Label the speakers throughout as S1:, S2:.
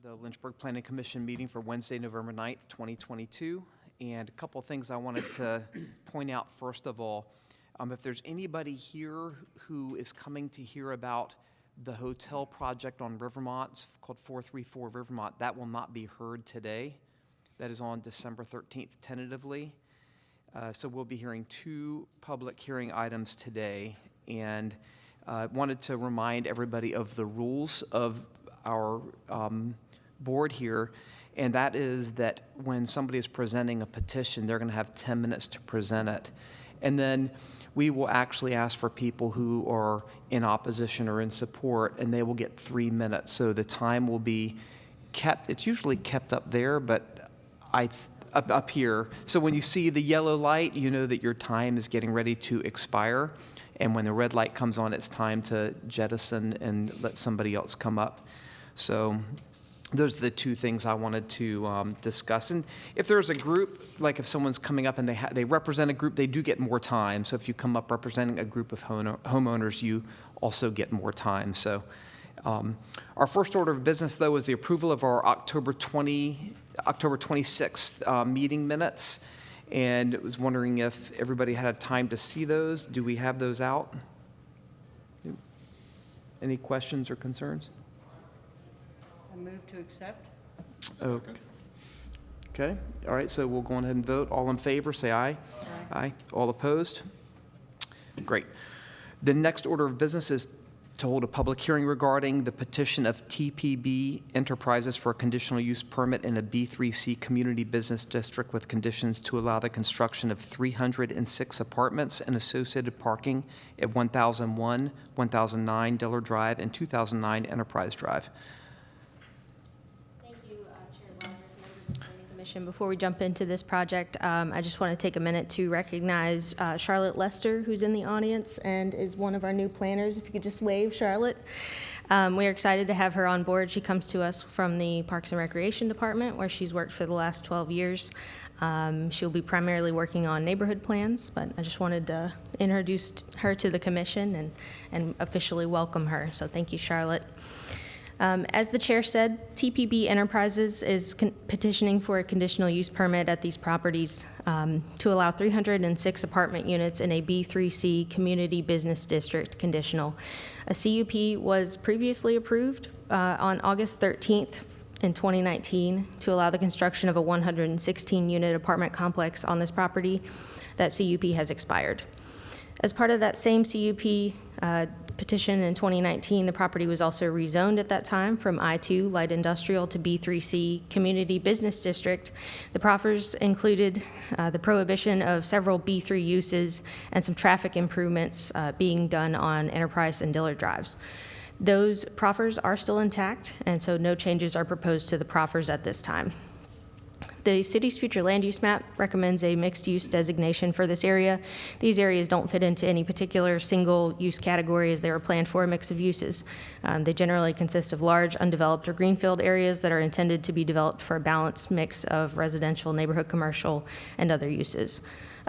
S1: The Lynchburg Planning Commission meeting for Wednesday, November 9th, 2022. And a couple things I wanted to point out first of all. If there's anybody here who is coming to hear about the hotel project on Rivermont, it's called 434 Rivermont, that will not be heard today. That is on December 13th tentatively. So we'll be hearing two public hearing items today. And wanted to remind everybody of the rules of our board here, and that is that when somebody is presenting a petition, they're going to have 10 minutes to present it. And then we will actually ask for people who are in opposition or in support, and they will get 3 minutes. So the time will be kept, it's usually kept up there, but up here. So when you see the yellow light, you know that your time is getting ready to expire. And when the red light comes on, it's time to jettison and let somebody else come up. So those are the two things I wanted to discuss. And if there's a group, like if someone's coming up and they represent a group, they do get more time. So if you come up representing a group of homeowners, you also get more time. So our first order of business, though, is the approval of our October 26th meeting minutes. And I was wondering if everybody had time to see those. Do we have those out? Any questions or concerns?
S2: I move to accept.
S1: Okay. All right, so we'll go ahead and vote. All in favor, say aye. Aye. All opposed? Great. The next order of business is to hold a public hearing regarding the petition of TPB Enterprises for a conditional use permit in a B3C community business district with conditions to allow the construction of 306 apartments and associated parking at 1001, 1009 Diller Drive, and 2009 Enterprise Drive.
S3: Thank you, Chair Rogers, members of the Planning Commission. Before we jump into this project, I just want to take a minute to recognize Charlotte Lester, who's in the audience and is one of our new planners. If you could just wave, Charlotte. We're excited to have her on board. She comes to us from the Parks and Recreation Department, where she's worked for the last 12 years. She'll be primarily working on neighborhood plans, but I just wanted to introduce her to the commission and officially welcome her. So thank you, Charlotte. As the chair said, TPB Enterprises is petitioning for a conditional use permit at these properties to allow 306 apartment units in a B3C community business district conditional. A CUP was previously approved on August 13th in 2019 to allow the construction of a 116-unit apartment complex on this property. That CUP has expired. As part of that same CUP petition in 2019, the property was also rezoned at that time from I2 light industrial to B3C community business district. The proffers included the prohibition of several B3 uses and some traffic improvements being done on Enterprise and Diller Drives. Those proffers are still intact, and so no changes are proposed to the proffers at this time. The city's future land use map recommends a mixed-use designation for this area. These areas don't fit into any particular single-use category as they were planned for a mix of uses. They generally consist of large, undeveloped or greenfield areas that are intended to be developed for a balanced mix of residential, neighborhood, commercial, and other uses.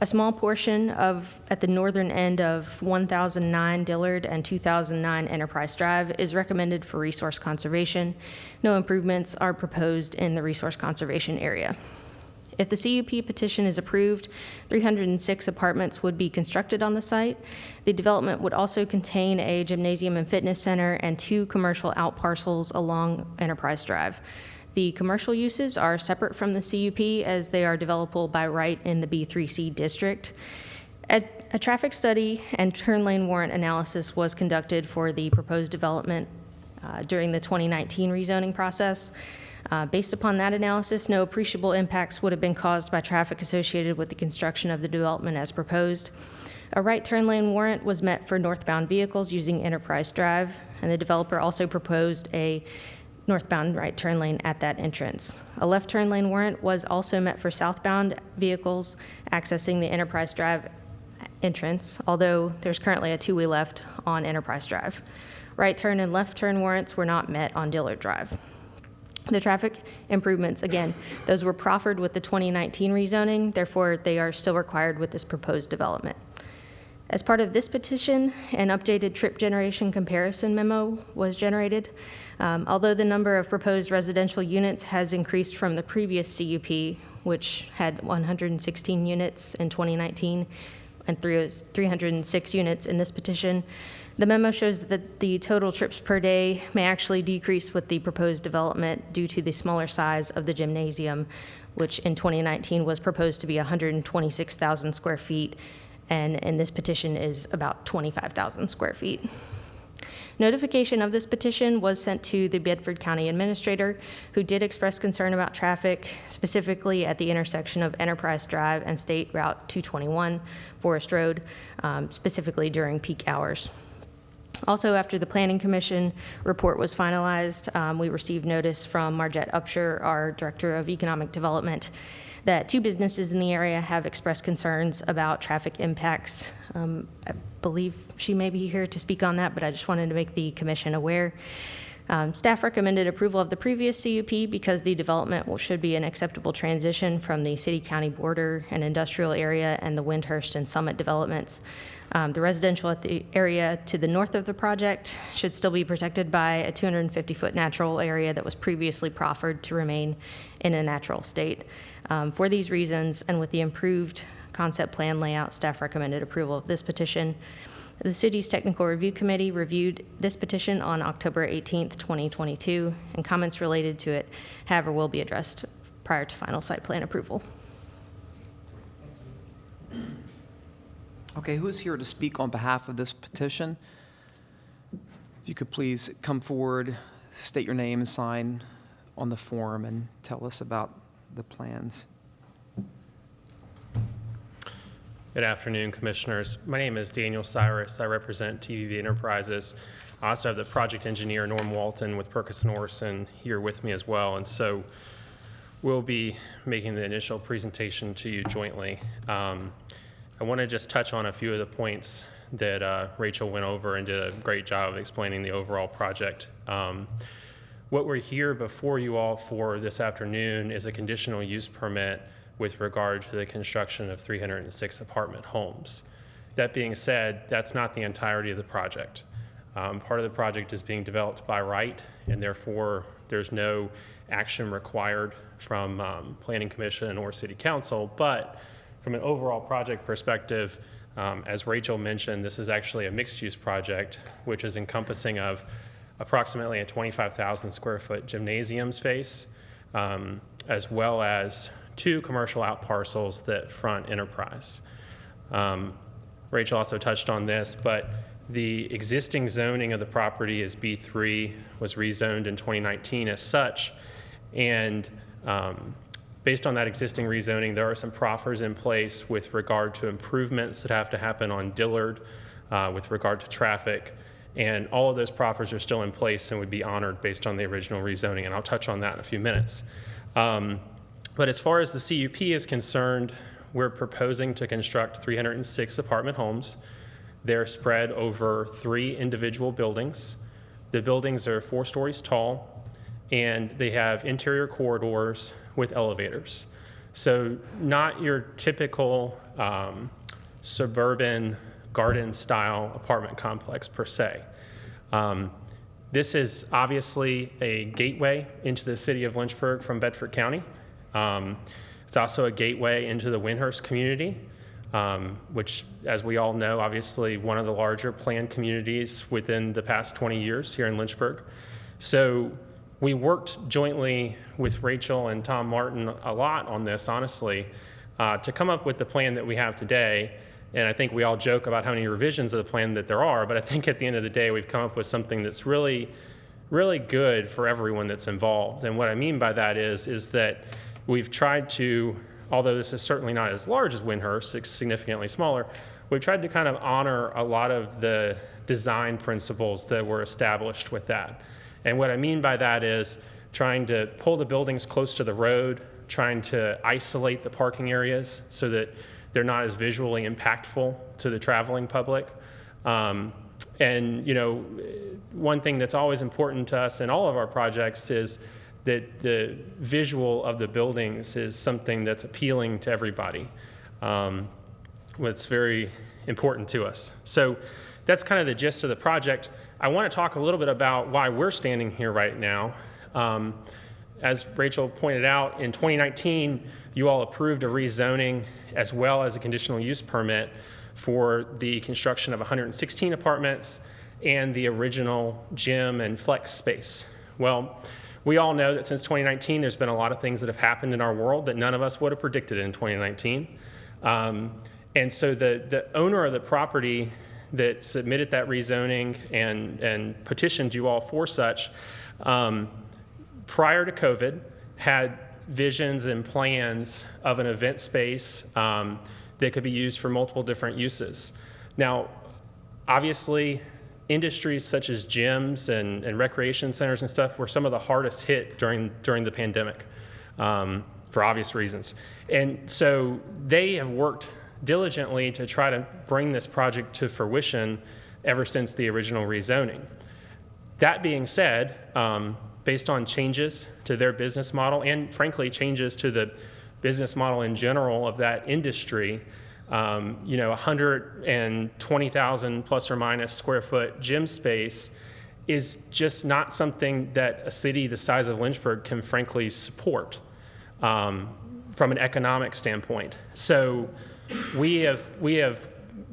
S3: A small portion at the northern end of 1009 Dillard and 2009 Enterprise Drive is recommended for resource conservation. No improvements are proposed in the resource conservation area. If the CUP petition is approved, 306 apartments would be constructed on the site. The development would also contain a gymnasium and fitness center and 2 commercial outparcels along Enterprise Drive. The commercial uses are separate from the CUP as they are developable by right in the B3C district. A traffic study and turn lane warrant analysis was conducted for the proposed development during the 2019 rezoning process. Based upon that analysis, no appreciable impacts would have been caused by traffic associated with the construction of the development as proposed. A right turn lane warrant was met for northbound vehicles using Enterprise Drive, and the developer also proposed a northbound right turn lane at that entrance. A left turn lane warrant was also met for southbound vehicles accessing the Enterprise Drive entrance, although there's currently a two-way left on Enterprise Drive. Right turn and left turn warrants were not met on Dillard Drive. The traffic improvements, again, those were proffered with the 2019 rezoning, therefore they are still required with this proposed development. As part of this petition, an updated trip generation comparison memo was generated. Although the number of proposed residential units has increased from the previous CUP, which had 116 units in 2019 and 306 units in this petition, the memo shows that the total trips per day may actually decrease with the proposed development due to the smaller size of the gymnasium, which in 2019 was proposed to be 126,000 square feet, and in this petition is about 25,000 square feet. Notification of this petition was sent to the Bedford County Administrator, who did express concern about traffic, specifically at the intersection of Enterprise Drive and State Route 221, Forest Road, specifically during peak hours. Also, after the Planning Commission report was finalized, we received notice from Margette Upshur, our Director of Economic Development, that 2 businesses in the area have expressed concerns about traffic impacts. I believe she may be here to speak on that, but I just wanted to make the commission aware. Staff recommended approval of the previous CUP because the development should be an acceptable transition from the city-county border and industrial area and the Windhurst and Summit developments. The residential at the area to the north of the project should still be protected by a 250-foot natural area that was previously proffered to remain in a natural state. For these reasons, and with the improved concept plan layout, staff recommended approval of this petition. The city's technical review committee reviewed this petition on October 18th, 2022, and comments related to it, however, will be addressed prior to final site plan approval.
S1: Okay, who's here to speak on behalf of this petition? If you could please come forward, state your name and sign on the form and tell us about the plans.
S4: Good afternoon, Commissioners. My name is Daniel Cyrus. I represent TVV Enterprises. I also have the project engineer, Norm Walton, with Perkins and Orson here with me as well. And so we'll be making the initial presentation to you jointly. I want to just touch on a few of the points that Rachel went over and did a great job of explaining the overall project. What we're here before you all for this afternoon is a conditional use permit with regard to the construction of 306 apartment homes. That being said, that's not the entirety of the project. Part of the project is being developed by right, and therefore there's no action required from Planning Commission or City Council, but from an overall project perspective, as Rachel mentioned, this is actually a mixed-use project, which is encompassing of approximately a 25,000 square foot gymnasium space, as well as 2 commercial out parcels that front Enterprise. Rachel also touched on this, but the existing zoning of the property is B3, was rezoned in 2019 as such, and based on that existing rezoning, there are some proffers in place with regard to improvements that have to happen on Dillard with regard to traffic, and all of those proffers are still in place and would be honored based on the original rezoning, and I'll touch on that in a few minutes. But as far as the CUP is concerned, we're proposing to construct 306 apartment homes. They're spread over 3 individual buildings. The buildings are 4 stories tall, and they have interior corridors with elevators. So not your typical suburban garden-style apartment complex per se. This is obviously a gateway into the city of Lynchburg from Bedford County. It's also a gateway into the Windhurst community, which, as we all know, obviously one of the larger planned communities within the past 20 years here in Lynchburg. So we worked jointly with Rachel and Tom Martin a lot on this, honestly, to come up with the plan that we have today. And I think we all joke about how many revisions of the plan that there are, but I think at the end of the day, we've come up with something that's really, really good for everyone that's involved. And what I mean by that is that we've tried to, although this is certainly not as large as Windhurst, it's significantly smaller, we've tried to kind of honor a lot of the design principles that were established with that. And what I mean by that is trying to pull the buildings close to the road, trying to isolate the parking areas so that they're not as visually impactful to the traveling public. And you know, one thing that's always important to us in all of our projects is that the visual of the buildings is something that's appealing to everybody. What's very important to us. So that's kind of the gist of the project. I want to talk a little bit about why we're standing here right now. As Rachel pointed out, in 2019, you all approved a rezoning as well as a conditional use permit for the construction of 116 apartments and the original gym and flex space. Well, we all know that since 2019, there's been a lot of things that have happened in our world that none of us would have predicted in 2019. And so the owner of the property that submitted that rezoning and petitioned you all for such, prior to COVID, had visions and plans of an event space that could be used for multiple different uses. Now, obviously, industries such as gyms and recreation centers and stuff were some of the hardest hit during the pandemic, for obvious reasons. And so they have worked diligently to try to bring this project to fruition ever since the original rezoning. That being said, based on changes to their business model and frankly changes to the business model in general of that industry, 120,000 plus or minus square foot gym space is just not something that a city the size of Lynchburg can frankly support from an economic standpoint. So we have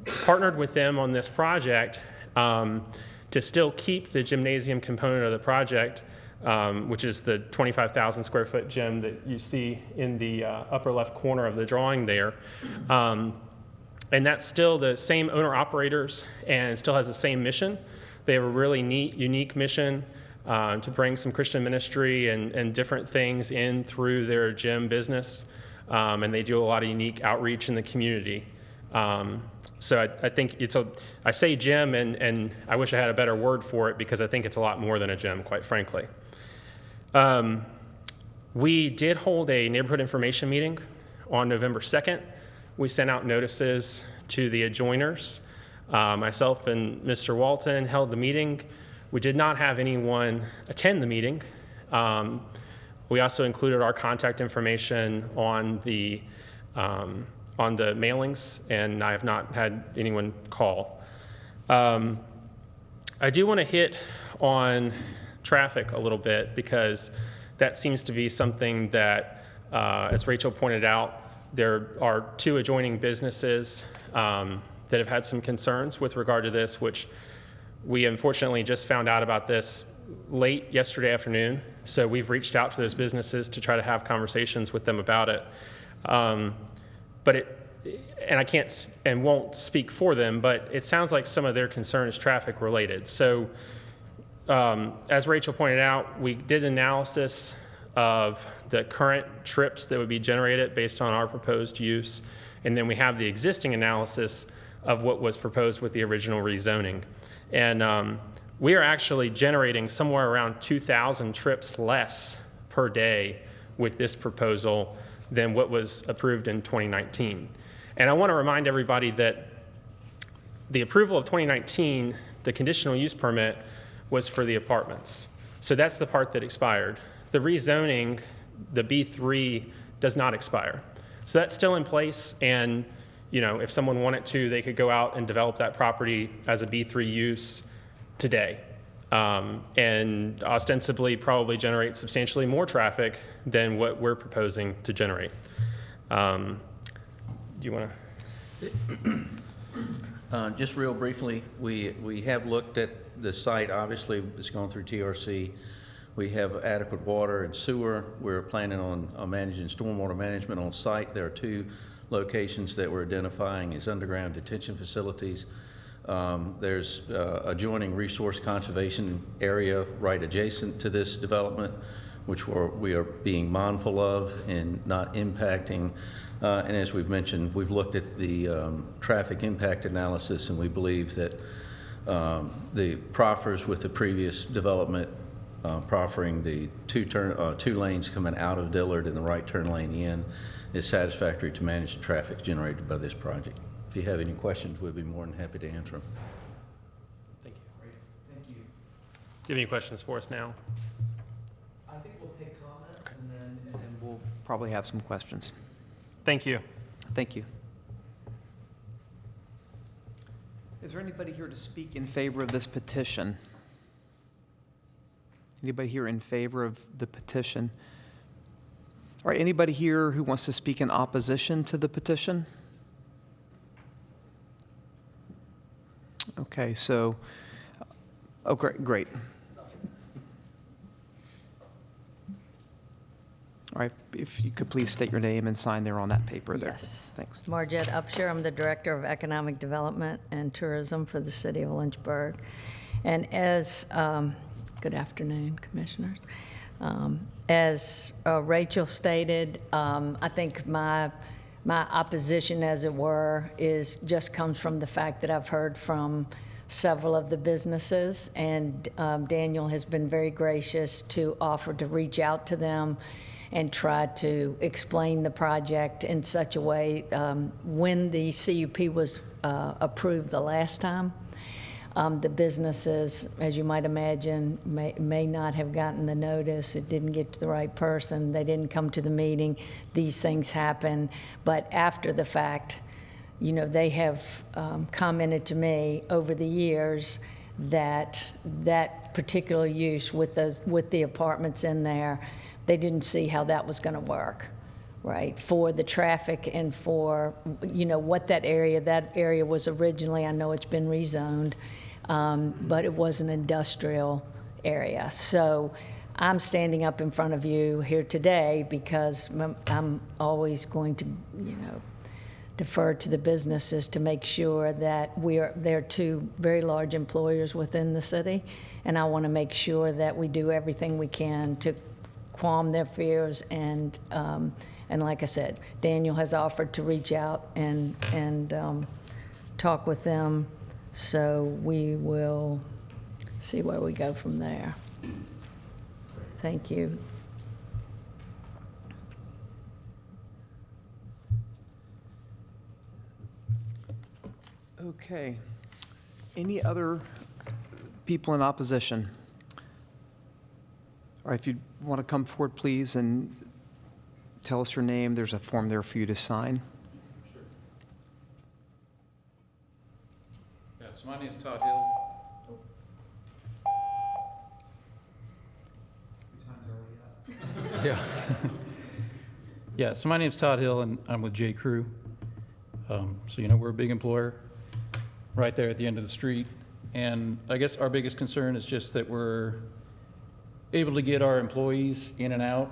S4: partnered with them on this project to still keep the gymnasium component of the project, which is the 25,000 square foot gym that you see in the upper left corner of the drawing there. And that's still the same owner operators and still has the same mission. They have a really neat, unique mission to bring some Christian ministry and different things in through their gym business. And they do a lot of unique outreach in the community. So I think I say gym and I wish I had a better word for it because I think it's a lot more than a gym, quite frankly. We did hold a neighborhood information meeting on November 2nd. We sent out notices to the adjoiners. Myself and Mr. Walton held the meeting. We did not have anyone attend the meeting. We also included our contact information on the mailings, and I have not had anyone call. I do want to hit on traffic a little bit because that seems to be something that, as Rachel pointed out, there are two adjoining businesses that have had some concerns with regard to this, which we unfortunately just found out about this late yesterday afternoon. So we've reached out to those businesses to try to have conversations with them about it. And I can't and won't speak for them, but it sounds like some of their concern is traffic related. So as Rachel pointed out, we did analysis of the current trips that would be generated based on our proposed use. And then we have the existing analysis of what was proposed with the original rezoning. And we are actually generating somewhere around 2,000 trips less per day with this proposal than what was approved in 2019. And I want to remind everybody that the approval of 2019, the conditional use permit, was for the apartments. So that's the part that expired. The rezoning, the B3, does not expire. So that's still in place, and if someone wanted to, they could go out and develop that property as a B3 use today. And ostensibly probably generate substantially more traffic than what we're proposing to generate. Do you want
S5: to? Just real briefly, we have looked at the site. Obviously, it's gone through TRC. We have adequate water and sewer. We're planning on managing stormwater management on site. There are two locations that we're identifying as underground detention facilities. There's adjoining resource conservation area right adjacent to this development, which we are being mindful of and not impacting. And as we've mentioned, we've looked at the traffic impact analysis, and we believe that the proffers with the previous development proffering the two lanes coming out of Dillard and the right turn lane in is satisfactory to manage the traffic generated by this project. If you have any questions, we'd be more than happy to answer them.
S4: Thank you.
S1: Great, thank you.
S4: Do you have any questions for us now?
S1: I think we'll take comments and then we'll probably have some questions.
S4: Thank you.
S1: Thank you. Is there anybody here to speak in favor of this petition? Anybody here in favor of the petition? All right, anybody here who wants to speak in opposition to the petition? Okay, so, oh, great. All right, if you could please state your name and sign there on that paper there.
S6: Yes.
S1: Thanks.
S6: Margette Upshur, I'm the Director of Economic Development and Tourism for the City of Lynchburg. And as, good afternoon, Commissioners. As Rachel stated, I think my opposition, as it were, just comes from the fact that I've heard from several of the businesses, and Daniel has been very gracious to offer to reach out to them and try to explain the project in such a way. When the CUP was approved the last time, the businesses, as you might imagine, may not have gotten the notice. It didn't get to the right person. They didn't come to the meeting. These things happen. But after the fact, you know, they have commented to me over the years that that particular use with the apartments in there, they didn't see how that was going to work, right? For the traffic and for, you know, what that area was originally. I know it's been rezoned, but it was an industrial area. So I'm standing up in front of you here today because I'm always going to, you know, defer to the businesses to make sure that they're two very large employers within the city, and I want to make sure that we do everything we can to calm their fears. And like I said, Daniel has offered to reach out and talk with them, so we will see where we go from there. Thank you.
S1: Okay. Any other people in opposition? All right, if you want to come forward, please, and tell us your name. There's a form there for you to sign.
S7: Sure. Yes, my name's Todd Hill. Yeah. Yeah, so my name's Todd Hill, and I'm with J. Crew. So, you know, we're a big employer right there at the end of the street. And I guess our biggest concern is just that we're able to get our employees in and out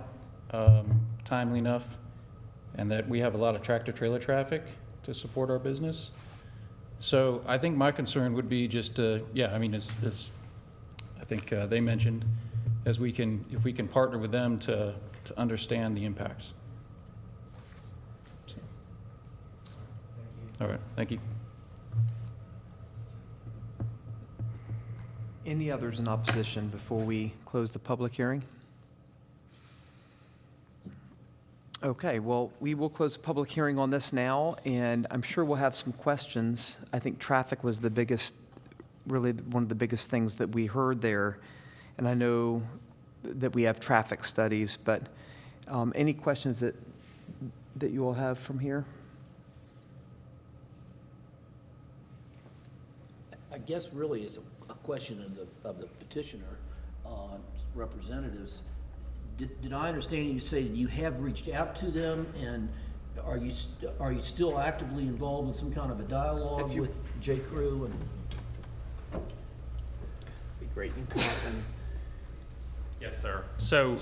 S7: timely enough, and that we have a lot of tractor-trailer traffic to support our business. So I think my concern would be just, yeah, I mean, as I think they mentioned, if we can partner with them to understand the impacts. So. All right, thank you.
S1: Any others in opposition before we close the public hearing? Okay, well, we will close the public hearing on this now, and I'm sure we'll have some questions. I think traffic was the biggest, really one of the biggest things that we heard there. And I know that we have traffic studies, but any questions that you all have from here?
S8: I guess really it's a question of the petitioner, representatives. Did I understand you say that you have reached out to them, and are you still actively involved in some kind of a dialogue with J. Crew? And
S1: Be great. You can come up and
S4: Yes, sir. So,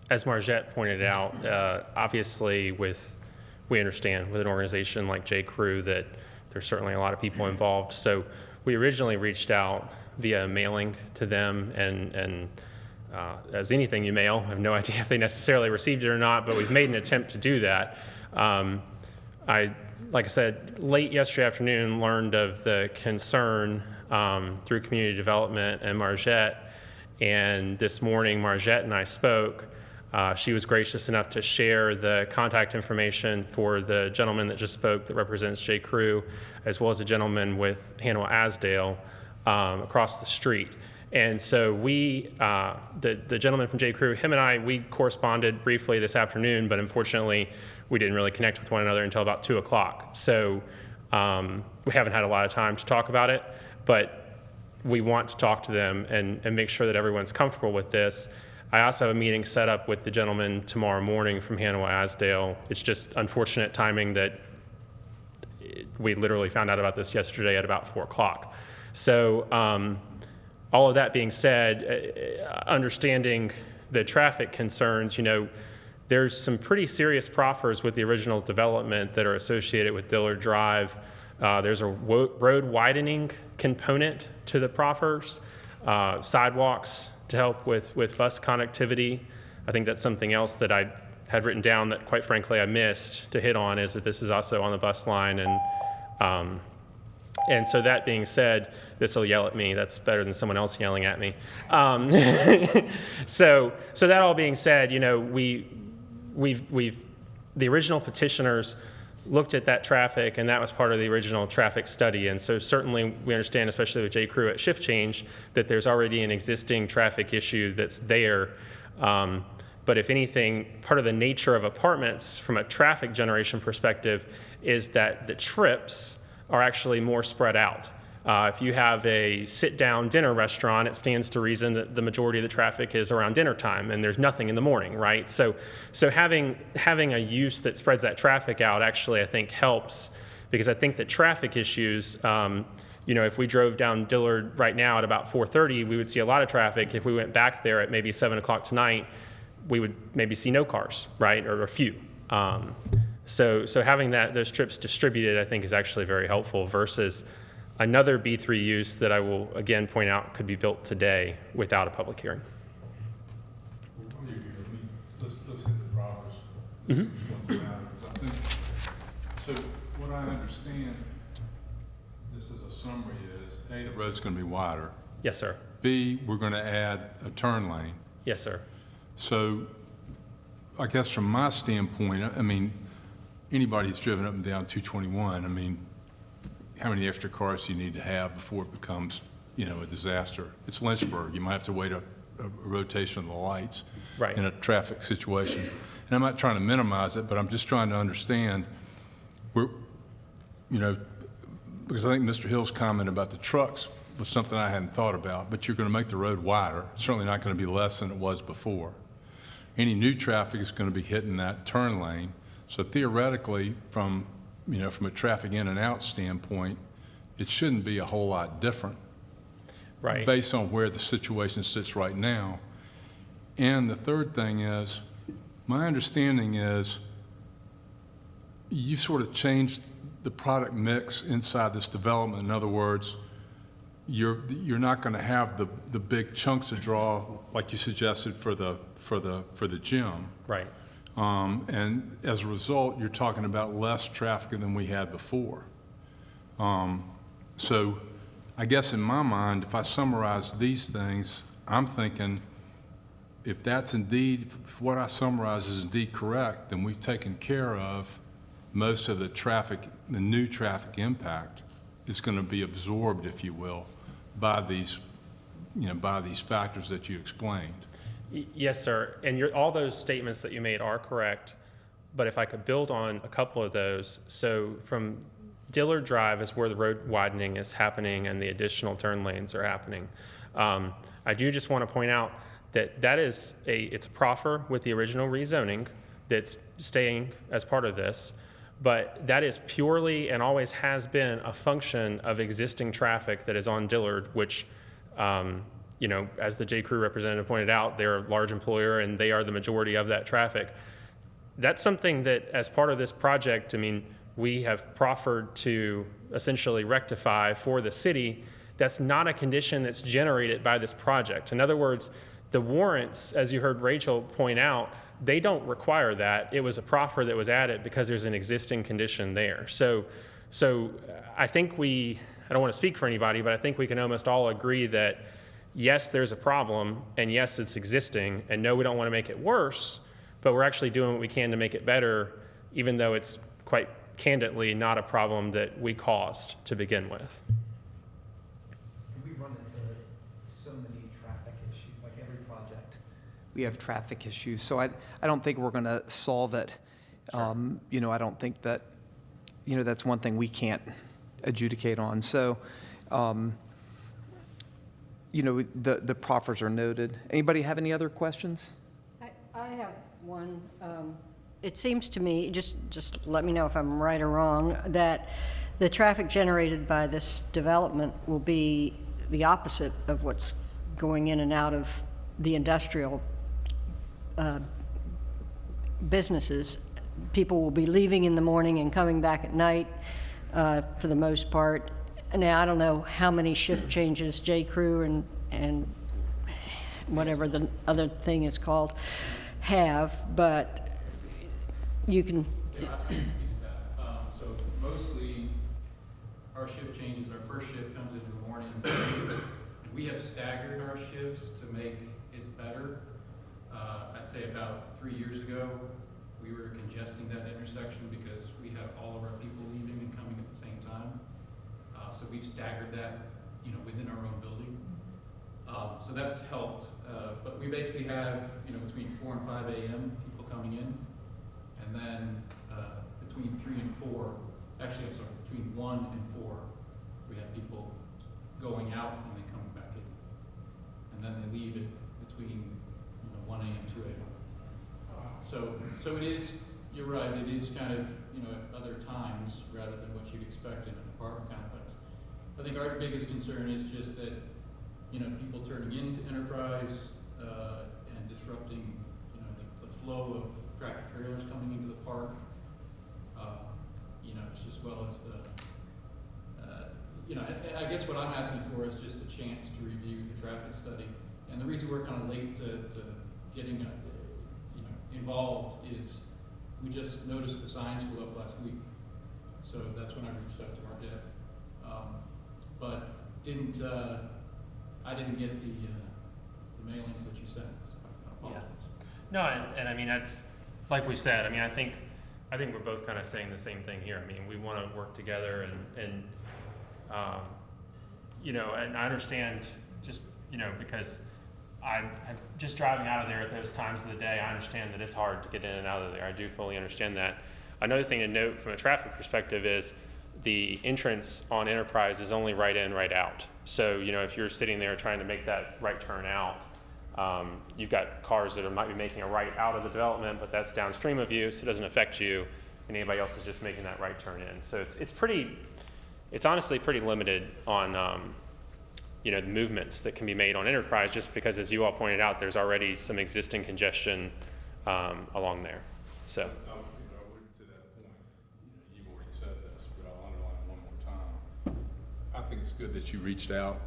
S4: as Margette pointed out, obviously we understand with an organization like J. Crew that there's certainly a lot of people involved. So we originally reached out via mailing to them, and as anything you mail, I have no idea if they necessarily received it or not, but we've made an attempt to do that. Like I said, late yesterday afternoon, learned of the concern through community development and Margette, and this morning Margette and I spoke. She was gracious enough to share the contact information for the gentleman that just spoke that represents J. Crew, as well as a gentleman with Hannibal Asdale across the street. And so we, the gentleman from J. Crew, him and I, we corresponded briefly this afternoon, but unfortunately we didn't really connect with one another until about 2 o'clock. So We haven't had a lot of time to talk about it, but we want to talk to them and make sure that everyone's comfortable with this. I also have a meeting set up with the gentleman tomorrow morning from Hannah-Asdale. It's just unfortunate timing that we literally found out about this yesterday at about 4 o'clock. So all of that being said, understanding the traffic concerns, there's some pretty serious proffers with the original development that are associated with Dillard Drive. There's a road widening component to the proffers, sidewalks to help with bus connectivity. I think that's something else that I had written down that, quite frankly, I missed to hit on, is that this is also on the bus line. And so that being said, this will yell at me. That's better than someone else yelling at me. So that all being said, the original petitioners looked at that traffic, and that was part of the original traffic study. And so certainly we understand, especially with J. Crew at shift change, that there's already an existing traffic issue that's there. But if anything, part of the nature of apartments from a traffic generation perspective is that the trips are actually more spread out. If you have a sit-down dinner restaurant, it stands to reason that the majority of the traffic is around dinner time, and there's nothing in the morning, right? So having a use that spreads that traffic out actually, I think, helps, because I think that traffic issues, if we drove down Dillard right now at about 4:30, we would see a lot of traffic. If we went back there at maybe 7 o'clock tonight, we would maybe see no cars, right, or a few. So having those trips distributed, I think, is actually very helpful versus another B3 use that I will again point out could be built today without a public hearing.
S9: Let's hit the properties. Mm-hmm. So what I understand, this is a summary, is A, the road's going to be wider.
S4: Yes, sir.
S9: B, we're going to add a turn lane.
S4: Yes, sir.
S9: So I guess from my standpoint, I mean, anybody who's driven up and down 221, I mean, how many extra cars do you need to have before it becomes, a disaster? It's Lynchburg. You might have to wait a rotation of the lights
S4: right.
S9: in a traffic situation. And I'm not trying to minimize it, but I'm just trying to understand, because I think Mr. Hill's comment about the trucks was something I hadn't thought about, but you're going to make the road wider. It's certainly not going to be less than it was before. Any new traffic is going to be hitting that turn lane. So theoretically, from a traffic in and out standpoint, it shouldn't be a whole lot different.
S4: Right.
S9: Based on where the situation sits right now. And the third thing is, my understanding is you sort of changed the product mix inside this development. In other words, you're not going to have the big chunks of draw like you suggested for the gym.
S4: Right.
S9: And as a result, you're talking about less traffic than we had before. So I guess in my mind, if I summarize these things, I'm thinking if what I summarize is indeed correct, then we've taken care of most of the new traffic impact is going to be absorbed, if you will, by these factors that you explained.
S4: Yes, sir. And all those statements that you made are correct. But if I could build on a couple of those. So from Dillard Drive is where the road widening is happening and the additional turn lanes are happening. I do just want to point out that it's a proffer with the original rezoning that's staying as part of this. But that is purely and always has been a function of existing traffic that is on Dillard, which as the J. Crew representative pointed out, they're a large employer and they are the majority of that traffic. That's something that, as part of this project, we have proffered to essentially rectify for the city. That's not a condition that's generated by this project. In other words, the warrants, as you heard Rachel point out, they don't require that. It was a proffer that was added because there's an existing condition there. So I think I don't want to speak for anybody, but I think we can almost all agree that yes, there's a problem, and yes, it's existing, and no, we don't want to make it worse, but we're actually doing what we can to make it better, even though it's quite candidly not a problem that we caused to begin with.
S1: We run into so many traffic issues, like every project. We have traffic issues, so I don't think we're going to solve it. Sure. I don't think that, that's one thing we can't adjudicate on. So, the proffers are noted. Anybody have any other questions?
S2: I have one. It seems to me, just let me know if I'm right or wrong, that the traffic generated by this development will be the opposite of what's going in and out of the industrial businesses. People will be leaving in the morning and coming back at night for the most part. Now, I don't know how many shift changes J.Crew and whatever the other thing is called have, but you can.
S7: Yeah, I can speak to that. So mostly our shift changes, our first shift comes in the morning. We have staggered our shifts to make it better. I'd say about 3 years ago, we were congesting that intersection because we had all of our people leaving and coming at the same time. So we've staggered that, within our own building. So that's helped. But we basically have, between 4 and 5 a.m. people coming in. And then between 3 and 4, actually, I'm sorry, between 1 and 4, we have people going out and then coming back in. And then they leave it between 1 a.m. 2 a.m. So it is, you're right, it is kind of, at other times rather than what you'd expect in an apartment complex. I think our biggest concern is just that, people turning into Enterprise and disrupting, the flow of tractor trailers coming into the park, as well as the, I guess what I'm asking for is just a chance to review the traffic study. And the reason we're kind of late to getting, involved is we just noticed the signs go up last week. So that's when I reached out to Margette. But I didn't get the mailings that you sent. So I apologize.
S4: No, and I mean, that's, like we said, I mean, I think we're both kind of saying the same thing here. I mean, we want to work together and and I understand just, because I'm just driving out of there at those times of the day, I understand that it's hard to get in and out of there. I do fully understand that. Another thing to note from a traffic perspective is the entrance on Enterprise is only right in, right out. So, if you're sitting there trying to make that right turn out, you've got cars that might be making a right out of the development, but that's downstream of you, so it doesn't affect you, and anybody else is just making that right turn in. So it's honestly pretty limited on, the movements that can be made on Enterprise, just because, as you all pointed out, there's already some existing congestion along there. So.
S9: To that point, you've already said this, but I'll underline it one more time. I think it's good that you reached out,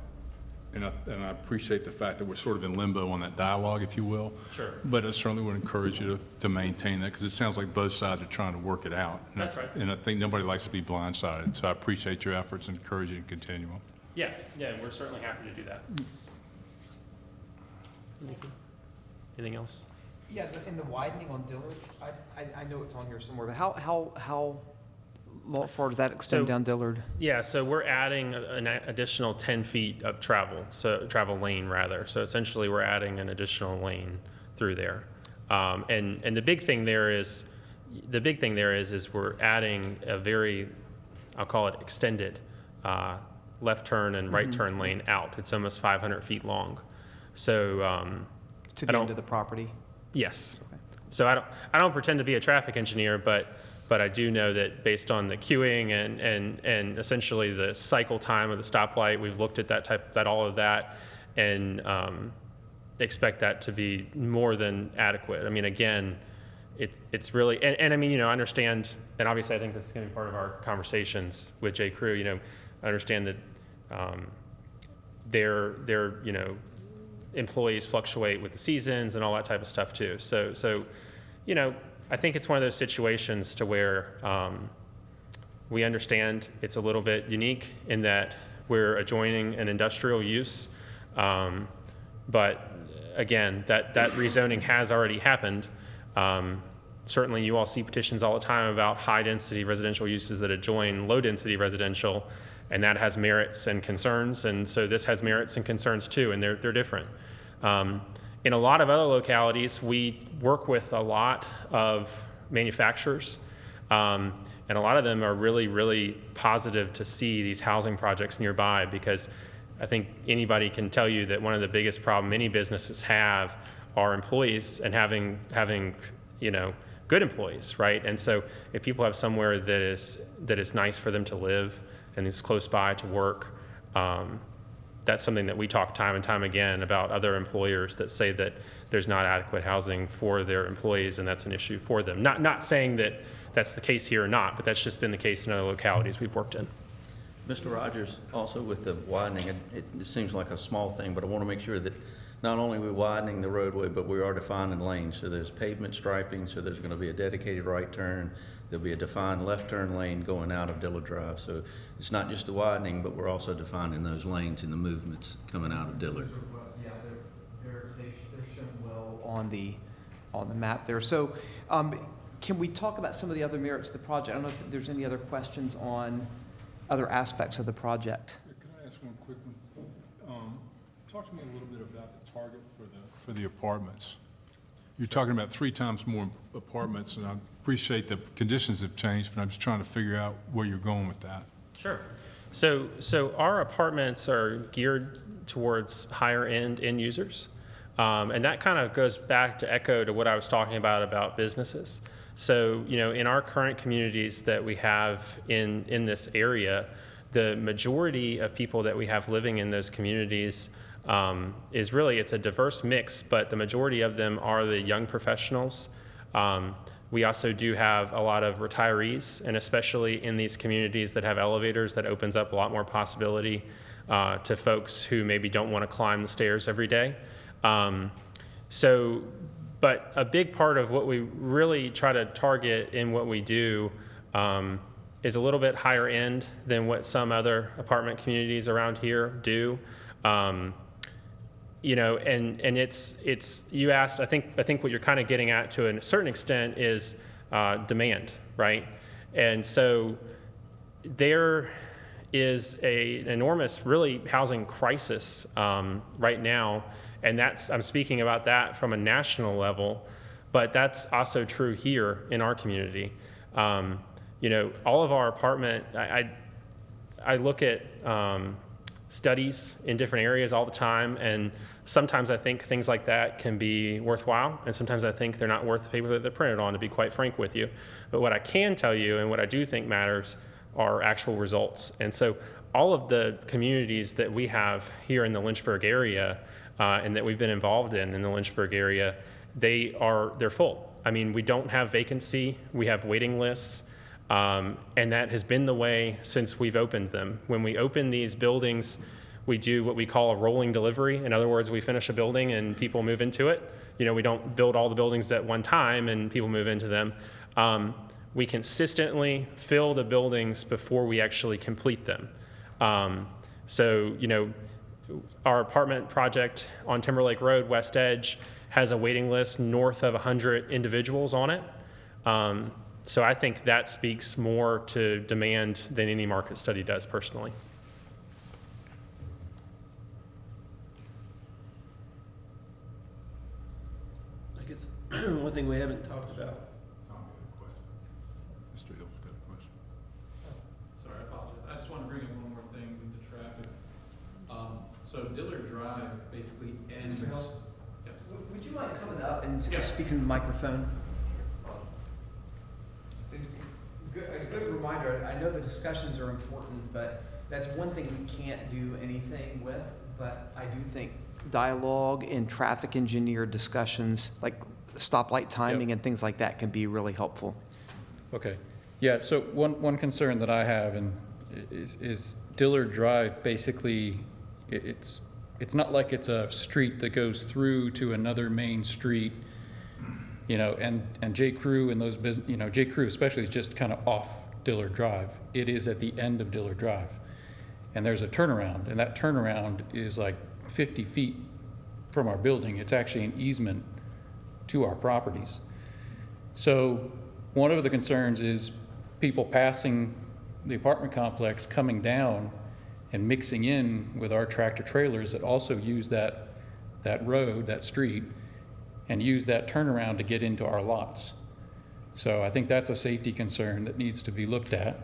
S9: and I appreciate the fact that we're sort of in limbo on that dialogue, if you will.
S4: Sure.
S9: But I certainly would encourage you to maintain that, because it sounds like both sides are trying to work it out. And
S4: That's right.
S9: And I think nobody likes to be blindsided, so I appreciate your efforts and encourage you to continue them.
S4: Yeah, we're certainly happy to do that. Anything else?
S1: Yeah, in the widening on Dillard, I know it's on here somewhere, but how far does that extend down Dillard?
S4: Yeah, so we're adding an additional 10 feet of travel lane rather. So essentially we're adding an additional lane through there. And the big thing there is we're adding a very, I'll call it extended, left turn and right turn lane out. It's almost 500 feet long. So,
S1: To the end of the property?
S4: yes. So I don't pretend to be a traffic engineer, but I do know that based on the queuing and essentially the cycle time of the stoplight, we've looked at all of that, and expect that to be more than adequate. I mean, again, it's really, and I mean, I understand, and obviously I think this is going to be part of our conversations with J.Crew. I understand that their employees fluctuate with the seasons and all that type of stuff too. So I think it's one of those situations to where we understand it's a little bit unique in that we're adjoining an industrial use, but again, that rezoning has already happened. Certainly you all see petitions all the time about high-density residential uses that adjoin low-density residential, and that has merits and concerns, and so this has merits and concerns too, and they're different. In a lot of other localities, we work with a lot of manufacturers, And a lot of them are really, really positive to see these housing projects nearby, because I think anybody can tell you that one of the biggest problems many businesses have are employees, and having good employees, right? And so if people have somewhere that is nice for them to live and is close by to work, that's something that we talk time and time again about other employers that say that there's not adequate housing for their employees, and that's an issue for them. Not saying that that's the case here or not, but that's just been the case in other localities we've worked in.
S5: Mr. Rogers, also with the widening, it seems like a small thing, but I want to make sure that not only are we widening the roadway, but we are defining lanes. So there's pavement striping, so there's going to be a dedicated right turn. There'll be a defined left turn lane going out of Dillard Drive. So it's not just the widening, but we're also defining those lanes and the movements coming out of Dillard.
S1: Yeah, they're shown well on the map there. So can we talk about some of the other merits of the project? I don't know if there's any other questions on other aspects of the project.
S9: Can I ask one quick one? Talk to me a little bit about the target for the apartments. You're talking about 3 times more apartments, and I appreciate the conditions have changed, but I'm just trying to figure out where you're going with that.
S4: Sure. So our apartments are geared towards higher end users. And that kind of goes back to echo to what I was talking about businesses. So, in our current communities that we have in this area, the majority of people that we have living in those communities is really, it's a diverse mix, but the majority of them are the young professionals. We also do have a lot of retirees, and especially in these communities that have elevators, that opens up a lot more possibility to folks who maybe don't want to climb the stairs every day. But a big part of what we really try to target in what we do is a little bit higher end than what some other apartment communities around here do. And it's you asked, I think what you're kind of getting at to a certain extent is demand, right? And so there is an enormous, really, housing crisis right now. And I'm speaking about that from a national level, but that's also true here in our community. All of our apartment, I look at studies in different areas all the time, and sometimes I think things like that can be worthwhile, and sometimes I think they're not worth the paper that they're printed on, to be quite frank with you. But what I can tell you, and what I do think matters, are actual results. And so all of the communities that we have here in the Lynchburg area, and that we've been involved in the Lynchburg area, they're full. I mean, we don't have vacancy, we have waiting lists, and that has been the way since we've opened them. When we open these buildings, we do what we call a rolling delivery. In other words, we finish a building and people move into it. We don't build all the buildings at one time and people move into them. We consistently fill the buildings before we actually complete them. Our apartment project on Timberlake Road, West Edge, has a waiting list north of 100 individuals on it. So I think that speaks more to demand than any market study does, personally.
S10: I guess one thing we haven't talked about.
S9: Mr. Hill's got a question.
S11: Sorry, I apologize. I just want to bring up one more thing with the traffic. So Dillard Drive basically ends.
S1: Mr. Hill?
S11: Yes.
S1: Would you mind coming up and
S11: Yeah.
S1: speaking to the microphone? A good reminder, I know the discussions are important, but that's one thing we can't do anything with, but I do think dialogue and traffic engineer discussions, like stoplight timing and things like that, can be really helpful.
S7: Okay. Yeah, so one concern that I have is Dillard Drive, basically, it's not like it's a street that goes through to another main street, and J. Crew and those J. Crew especially is just kind of off Dillard Drive. It is at the end of Dillard Drive. And there's a turnaround, and that turnaround is like 50 feet from our building. It's actually an easement to our properties. So one of the concerns is people passing the apartment complex coming down and mixing in with our tractor trailers that also use that road, that street, and use that turnaround to get into our lots. So I think that's a safety concern that needs to be looked at.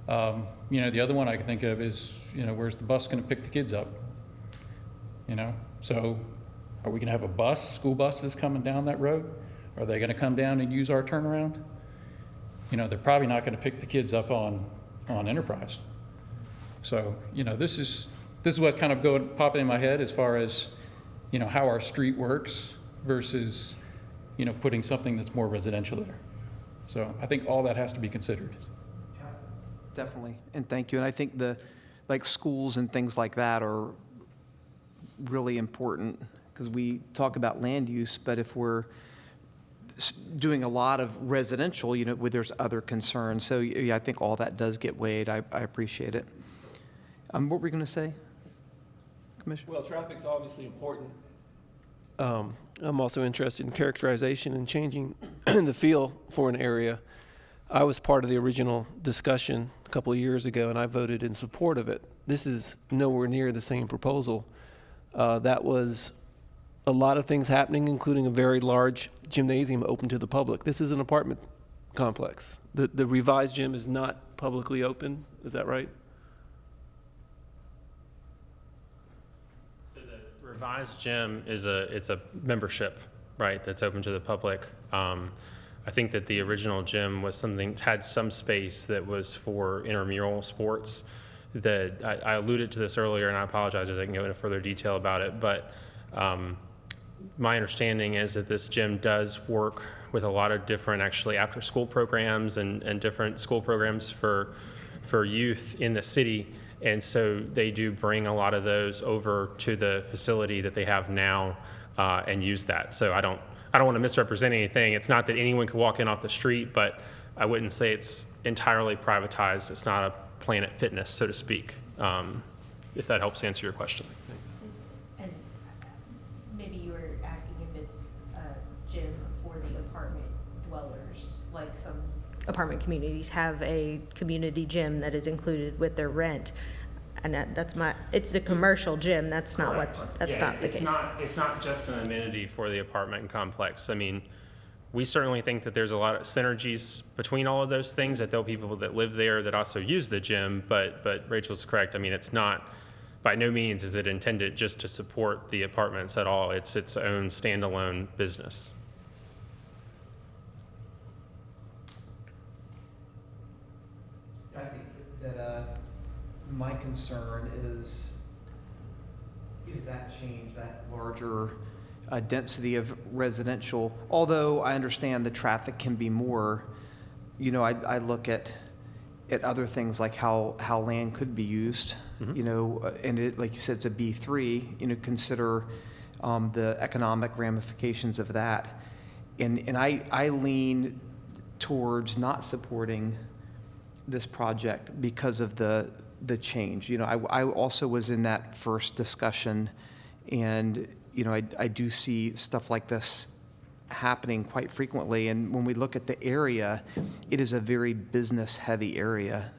S7: The other one I can think of is, where's the bus going to pick the kids up? So are we going to have a bus, school buses coming down that road? Are they going to come down and use our turnaround? They're probably not going to pick the kids up on Enterprise. So, this is what kind of popping in my head as far as, how our street works versus, putting something that's more residential there. So I think all that has to be considered.
S1: Definitely, and thank you. And I think schools and things like that are really important, because we talk about land use, but if we're doing a lot of residential, where there's other concerns. So yeah, I think all that does get weighed. I appreciate it. What were we going to say, Commissioner?
S10: Well, traffic's obviously important. I'm also interested in characterization and changing the feel for an area. I was part of the original discussion a couple of years ago, and I voted in support of it. This is nowhere near the same proposal. That was a lot of things happening, including a very large gymnasium open to the public. This is an apartment complex. The revised gym is not publicly open. Is that right?
S4: So the revised gym is it's a membership, right, that's open to the public. I think that the original gym had some space that was for intramural sports. That I alluded to this earlier, and I apologize if I can go into further detail about it, but my understanding is that this gym does work with a lot of different actually after school programs and different school programs for youth in the city. And so they do bring a lot of those over to the facility that they have now and use that. So I don't want to misrepresent anything. It's not that anyone can walk in off the street, but I wouldn't say it's entirely privatized. It's not a Planet Fitness, so to speak, if that helps answer your question.
S3: And maybe you were asking if it's a gym for the apartment dwellers, like some apartment communities have a community gym that is included with their rent. And it's a commercial gym. That's not not the case.
S4: It's not just an amenity for the apartment complex. I mean, we certainly think that there's a lot of synergies between all of those things, that there are people that live there that also use the gym, but Rachel's correct. I mean, it's not, by no means is it intended just to support the apartments at all. It's its own standalone business.
S1: I think that my concern is that change, that larger density of residential. Although I understand the traffic can be more, I look at other things like how land could be used, and it, like you said, it's a B3, consider the economic ramifications of that. And I lean towards not supporting this project because of the change. I also was in that first discussion, and I do see stuff like this happening quite frequently. And when we look at the area, it is a very business-heavy area.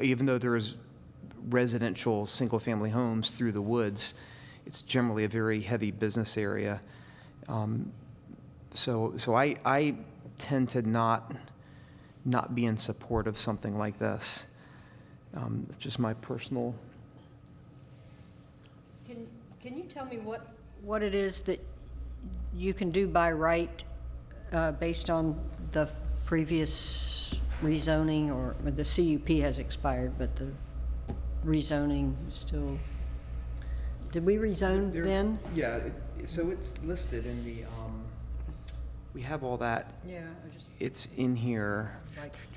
S1: Even though there is residential single-family homes through the woods, it's generally a very heavy business area. So I tend to not be in support of something like this. It's just my personal.
S2: Can you tell me what it is that you can do by right based on the previous rezoning, or the CUP has expired, but the rezoning is still, did we rezone then?
S1: Yeah, so it's listed in the, we have all that.
S2: Yeah.
S1: It's in here.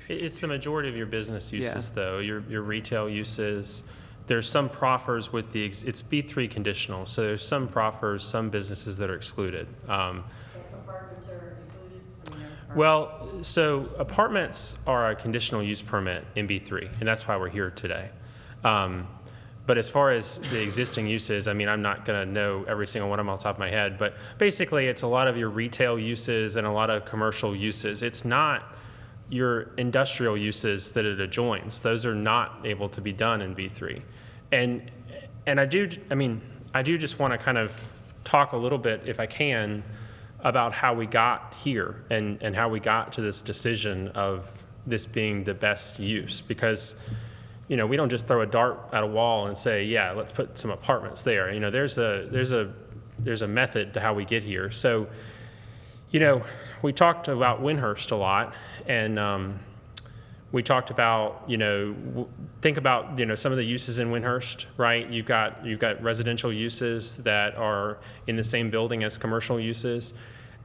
S4: It's the majority of your business uses,
S1: Yeah.
S4: though, your retail uses. There's some proffers with it's B3 conditional, so there's some proffers, some businesses that are excluded.
S2: Apartments are included?
S4: Well, so apartments are a conditional use permit in B3, and that's why we're here today. But as far as the existing uses, I mean, I'm not going to know every single one of them off the top of my head, but basically it's a lot of your retail uses and a lot of commercial uses. It's not your industrial uses that it adjoins. Those are not able to be done in B3. And I do just want to kind of talk a little bit, if I can, about how we got here and how we got to this decision of this being the best use. Because, we don't just throw a dart at a wall and say, yeah, let's put some apartments there. There's a method to how we get here. So, we talked about Windhurst a lot, and we talked about, think about, some of the uses in Windhurst, right? You've got residential uses that are in the same building as commercial uses.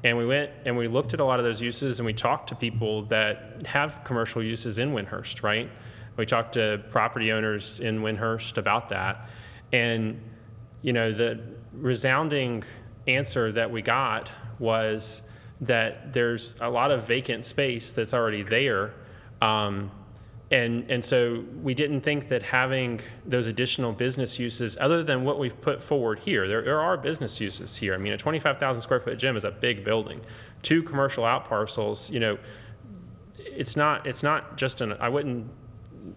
S4: And we went and we looked at a lot of those uses, and we talked to people that have commercial uses in Windhurst, right? We talked to property owners in Windhurst about that. And, the resounding answer that we got was that there's a lot of vacant space that's already there. And so we didn't think that having those additional business uses, other than what we've put forward here, there are business uses here. I mean, a 25,000 square foot gym is a big building. 2 commercial out parcels, it's not just I wouldn't,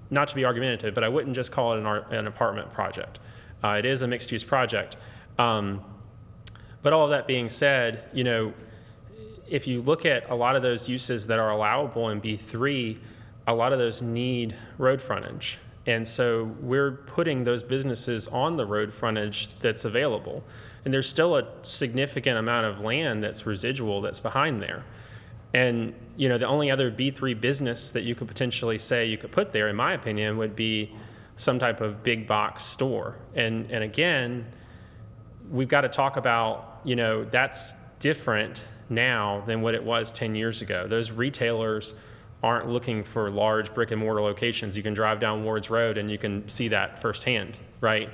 S4: not to be argumentative, but I wouldn't just call it an apartment project. It is a mixed use project. But all of that being said, if you look at a lot of those uses that are allowable in B3, a lot of those need road frontage. And so we're putting those businesses on the road frontage that's available. And there's still a significant amount of land that's residual that's behind there. And, the only other B3 business that you could potentially say you could put there, in my opinion, would be some type of big box store. And again, we've got to talk about, that's different now than what it was 10 years ago. Those retailers aren't looking for large brick and mortar locations. You can drive down Ward's Road and you can see that firsthand, right?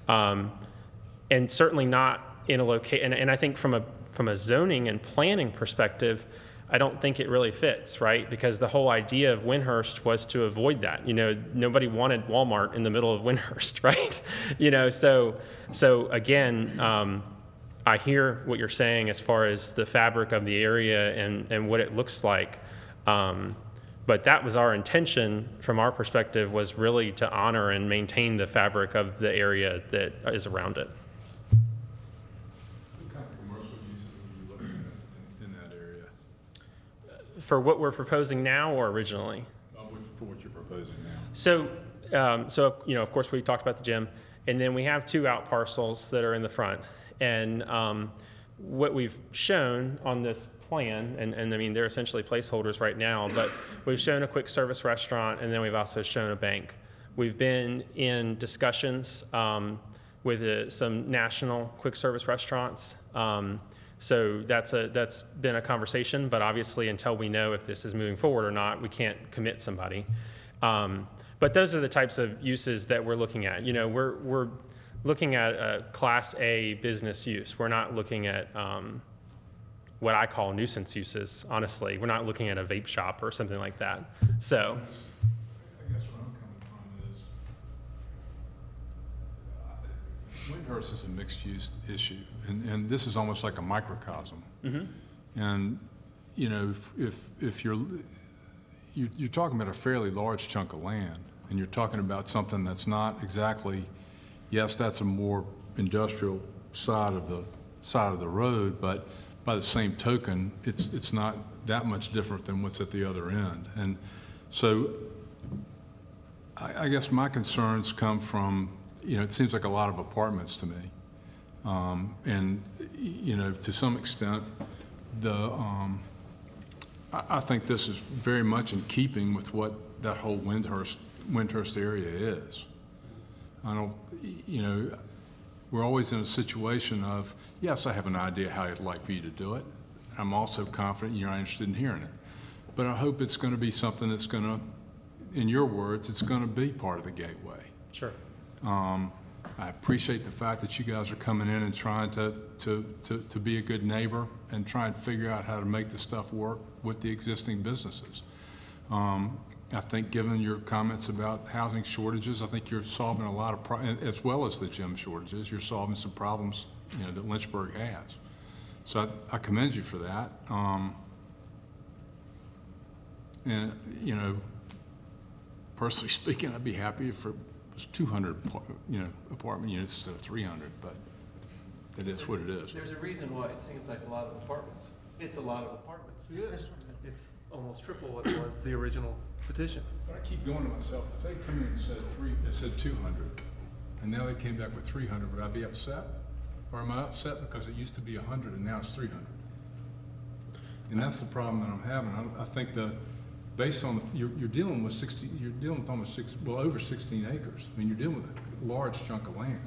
S4: And certainly not in a location. And I think from a zoning and planning perspective, I don't think it really fits, right? Because the whole idea of Windhurst was to avoid that. Nobody wanted Walmart in the middle of Windhurst, right? So again, I hear what you're saying as far as the fabric of the area and what it looks like. But that was our intention from our perspective, was really to honor and maintain the fabric of the area that is around it.
S9: What kind of commercial uses are you looking at in that area?
S4: For what we're proposing now or originally?
S9: For what you're proposing now.
S4: So, of course, we talked about the gym, and then we have 2 out parcels that are in the front. And what we've shown on this plan, and I mean, they're essentially placeholders right now, but we've shown a quick service restaurant, and then we've also shown a bank. We've been in discussions with some national quick service restaurants. So that's been a conversation, but obviously until we know if this is moving forward or not, we can't commit somebody. But those are the types of uses that we're looking at. We're looking at a Class A business use. We're not looking at what I call nuisance uses, honestly. We're not looking at a vape shop or something like that. So,
S9: I guess where I'm coming from is, Windhurst is a mixed-use issue, and this is almost like a microcosm. Mm-hmm. And, if you're talking about a fairly large chunk of land, and you're talking about something that's not exactly, yes, that's a more industrial side of the road, but by the same token, it's not that much different than what's at the other end. And so I guess my concerns come from, it seems like a lot of apartments to me. And, to some extent, I think this is very much in keeping with what that whole Windhurst area is. I don't, we're always in a situation of, yes, I have an idea how I'd like for you to do it. I'm also confident you're interested in hearing it. But I hope it's going to be something that's going to, in your words, it's going to be part of the gateway.
S4: sure.
S9: I appreciate the fact that you guys are coming in and trying to be a good neighbor and try and figure out how to make the stuff work with the existing businesses. I think given your comments about housing shortages, I think you're solving a lot of, as well as the gym shortages, you're solving some problems, that Lynchburg has. So I commend you for that. And, personally speaking, I'd be happy if it was 200, apartment units instead of 300, but it is what it is.
S10: There's a reason why it seems like a lot of apartments. It's a lot of apartments. It is. It's almost triple what it was the original petition.
S9: But I keep going to myself, if they come in and said 200, and now they came back with 300, would I be upset? Or am I upset because it used to be 100 and now it's 300? And that's the problem that I'm having. I think based on, you're dealing with almost over 16 acres. I mean, you're dealing with a large chunk of land.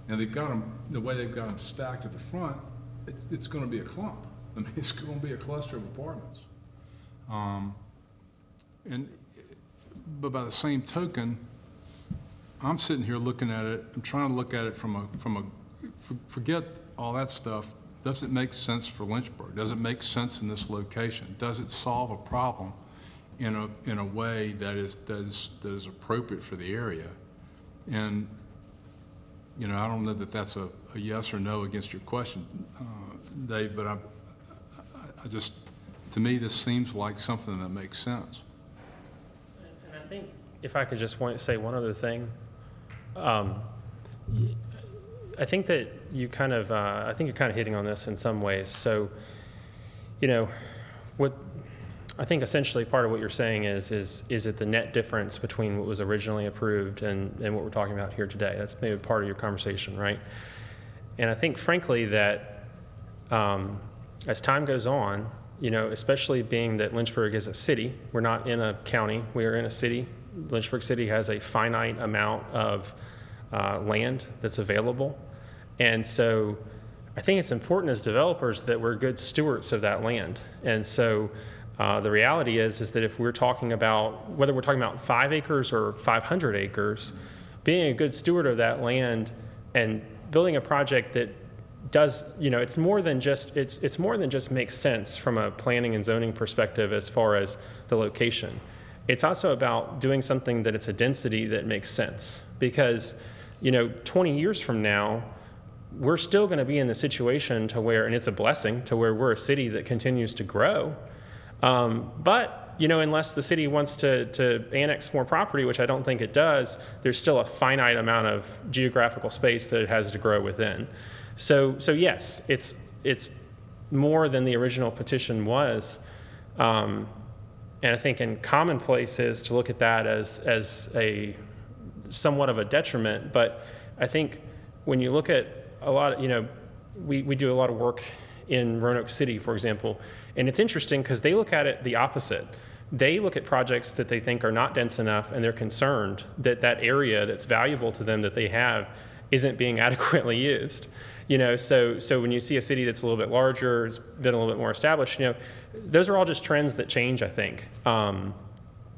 S9: And they've got them, the way they've got them stacked at the front, it's gonna be a clump. I mean, it's gonna be a cluster of apartments. But by the same token, I'm sitting here looking at it, I'm trying to look at it forget all that stuff. Does it make sense for Lynchburg? Does it make sense in this location? Does it solve a problem in a way that is appropriate for the area? And, you know, I don't know that that's a yes or no against your question, Dave, but I just, to me, this seems like something that makes sense.
S4: And I think if I could just say one other thing, I think that you kind of, I think you're kind of hitting on this in some ways. So, you know, what I think essentially part of what you're saying is it the net difference between what was originally approved and what we're talking about here today? That's maybe part of your conversation, right? And I think, frankly, that as time goes on, you know, especially being that Lynchburg is a city, we're not in a county, we are in a city. Lynchburg City has a finite amount of land that's available. And so I think it's important as developers that we're good stewards of that land. And so the reality is that if we're talking about, whether we're talking about 5 acres or 500 acres, being a good steward of that land and building a project that does, you know, it's more than just makes sense from a planning and zoning perspective as far as the location. It's also about doing something that it's a density that makes sense, because, you know, 20 years from now, we're still going to be in the situation to where, and it's a blessing, to where we're a city that continues to grow. But, you know, unless the city wants to annex more property, which I don't think it does, there's still a finite amount of geographical space that it has to grow within. So yes, it's more than the original petition was. And I think in commonplace is to look at that as a somewhat of a detriment. But I think when you look at a lot of, you know, we do a lot of work in Roanoke City, for example, and it's interesting because they look at it the opposite. They look at projects that they think are not dense enough, and they're concerned that that area that's valuable to them that they have isn't being adequately used. You know, so when you see a city that's a little bit larger, it's been a little bit more established, you know, those are all just trends that change, I think.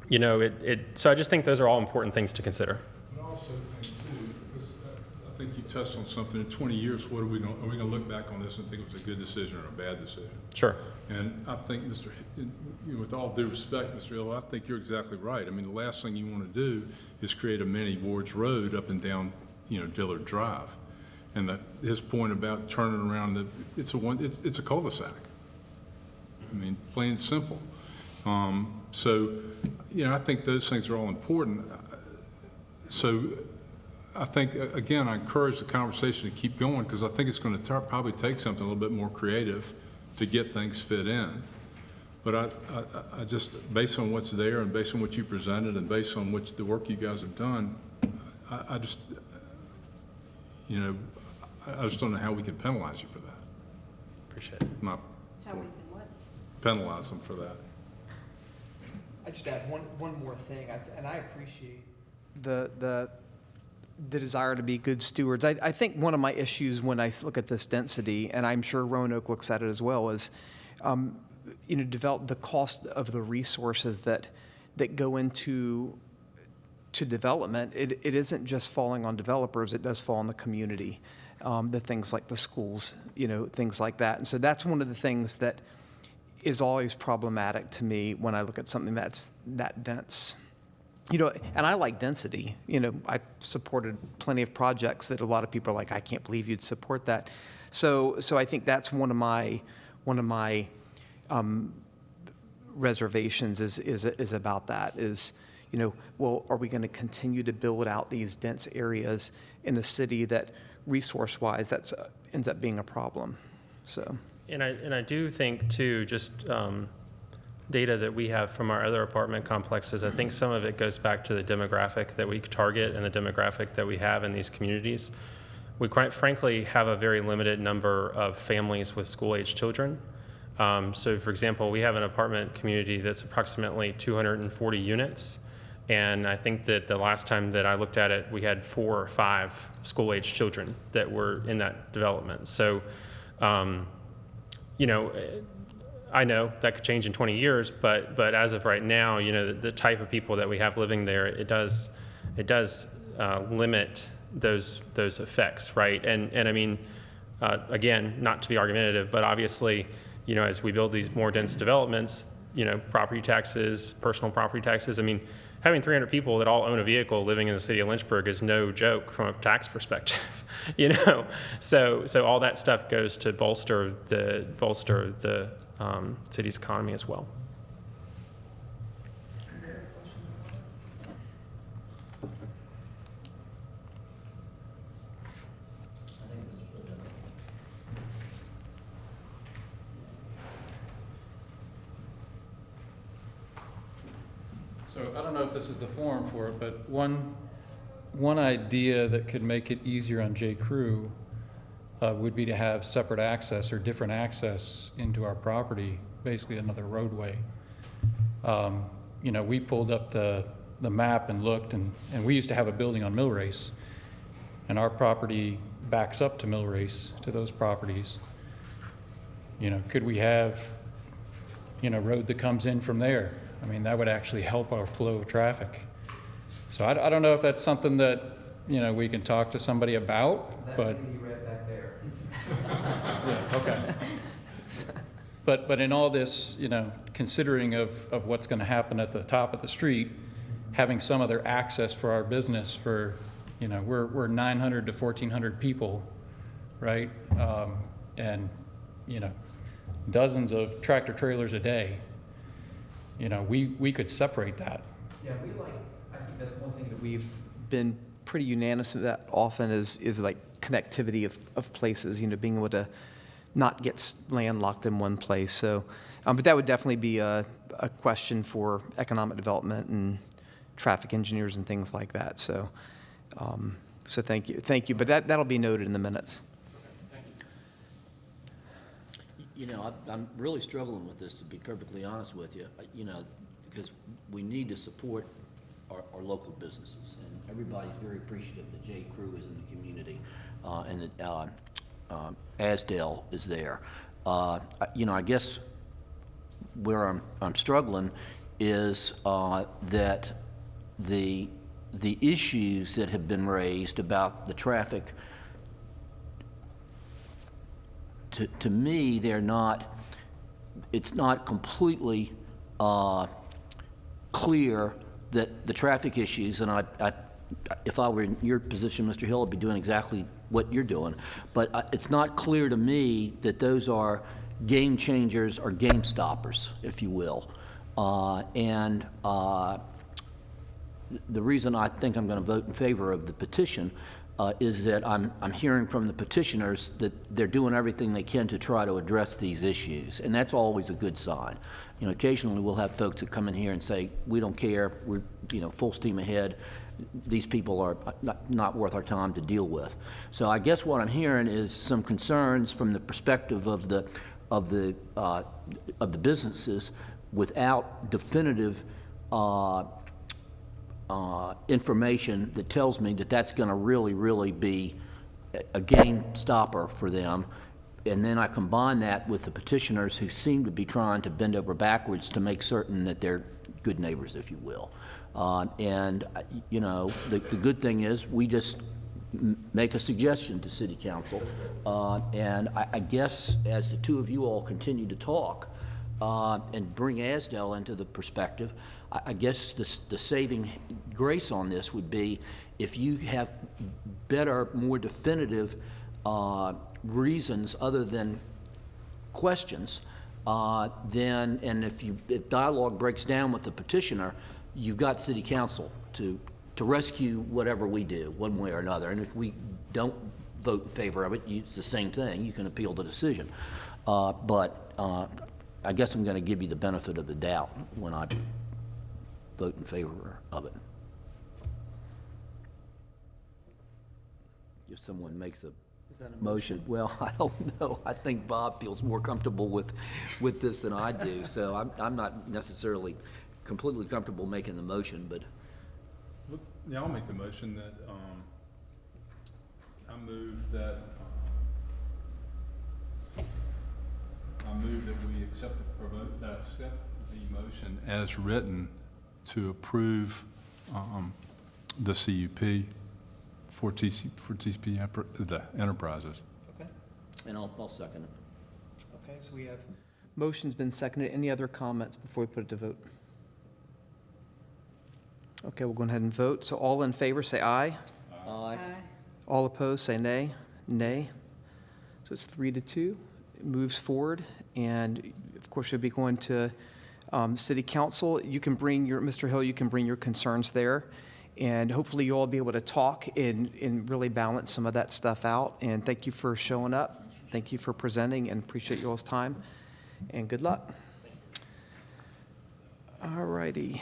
S4: You know, so I just think those are all important things to consider.
S9: But also think too, because I think you touched on something. In 20 years, are we going to look back on this and think it was a good decision or a bad decision?
S4: Sure.
S9: And I think, with all due respect, Mr. Hill, I think you're exactly right. I mean, the last thing you want to do is create a mini Ward's Road up and down, you know, Dillard Drive. And his point about turning around, it's a cul-de-sac. I mean, plain and simple. So, you know, I think those things are all important. So I think, again, I encourage the conversation to keep going, because I think it's going to probably take something a little bit more creative to get things fit in. But I just, based on what's there and based on what you presented and based on the work you guys have done, I just, you know, I just don't know how we can penalize you for that.
S4: Appreciate it.
S9: Not
S2: How we can what?
S9: penalize them for that.
S1: I just add one more thing, and I appreciate the desire to be good stewards. I think one of my issues when I look at this density, and I'm sure Roanoke looks at it as well, is you know, develop the cost of the resources that go into development. It isn't just falling on developers; it does fall on the community. The things like the schools, you know, things like that. And so that's one of the things that is always problematic to me when I look at something that's that dense. You know, and I like density. You know, I supported plenty of projects that a lot of people are like, I can't believe you'd support that. So I think that's one of my reservations is about that. Is, you know, well, are we going to continue to build out these dense areas in a city that resource-wise, that ends up being a problem. So
S4: And I do think too, just data that we have from our other apartment complexes, I think some of it goes back to the demographic that we target and the demographic that we have in these communities. We quite frankly have a very limited number of families with school-age children. So for example, we have an apartment community that's approximately 240 units. And I think that the last time that I looked at it, we had 4 or 5 school-age children that were in that development. So, you know, I know that could change in 20 years, but as of right now, you know, the type of people that we have living there, it does limit those effects, right? And I mean, again, not to be argumentative, but obviously, you know, as we build these more dense developments, you know, property taxes, personal property taxes, I mean, having 300 people that all own a vehicle living in the city of Lynchburg is no joke from a tax perspective, you know? So all that stuff goes to bolster the city's economy as well.
S7: So I don't know if this is the forum for it, but one idea that could make it easier on J. Crew would be to have separate access or different access into our property, basically another roadway. You know, we pulled up the map and looked, and we used to have a building on Millrace, and our property backs up to Millrace, to those properties. You know, could we have, you know, road that comes in from there? I mean, that would actually help our flow of traffic. So I don't know if that's something that, you know, we can talk to somebody about, but. Right back there. Yeah, okay. But in all this, you know, considering of what's going to happen at the top of the street, having some other access for our business for, you know, we're 900 to 1,400 people, right? And, you know, dozens of tractor trailers a day. You know, we could separate that.
S1: Yeah, I think that's one thing that we've been pretty unanimous that often is like connectivity of places, you know, being able to not get landlocked in one place. So, but that would definitely be a question for economic development and traffic engineers and things like that. So, so thank you. But that'll be noted in the minutes.
S8: You know, I'm really struggling with this, to be perfectly honest with you, you know, because we need to support our local businesses, and everybody's very appreciative that J. Crew is in the community, and that Asdale is there. You know, I guess where I'm struggling is that the issues that have been raised about the traffic, to me, it's not completely clear that the traffic issues, and if I were in your position, Mr. Hill, I'd be doing exactly what you're doing, but it's not clear to me that those are game changers or game stoppers, if you will. And the reason I think I'm going to vote in favor of the petition is that I'm hearing from the petitioners that they're doing everything they can to try to address these issues, and that's always a good sign. You know, occasionally we'll have folks that come in here and say, we don't care, we're, you know, full steam ahead, these people are not worth our time to deal with. So I guess what I'm hearing is some concerns from the perspective of the businesses without definitive information that tells me that that's going to really be a game stopper for them. And then I combine that with the petitioners who seem to be trying to bend over backwards to make certain that they're good neighbors, if you will. And, you know, the good thing is we just make a suggestion to City Council. And I guess as the two of you all continue to talk and bring Asdale into the perspective, I guess the saving grace on this would be if you have better, more definitive reasons other than questions, then, and if dialogue breaks down with the petitioner, you've got City Council to rescue whatever we do, one way or another. And if we don't vote in favor of it, it's the same thing. You can appeal the decision. But I guess I'm going to give you the benefit of the doubt when I vote in favor of it. If someone makes a motion, well, I don't know. I think Bob feels more comfortable with this than I do, so I'm not necessarily completely comfortable making the motion, but
S9: Yeah, I'll make the motion that, I move that we accept the motion as written to approve, the CUP for TCP the Enterprises.
S1: Okay.
S8: and I'll second it.
S1: Okay, so we have, motion's been seconded. Any other comments before we put it to vote? Okay, we'll go ahead and vote. So all in favor, say aye.
S8: Aye.
S1: All opposed, say nay. Nay. So it's 3-2. It moves forward, and of course, you'll be going to City Council. You can bring your, Mr. Hill, you can bring your concerns there, and hopefully you'll all be able to talk and really balance some of that stuff out. And thank you for showing up. Thank you for presenting, and appreciate you all's time, and good luck. All righty.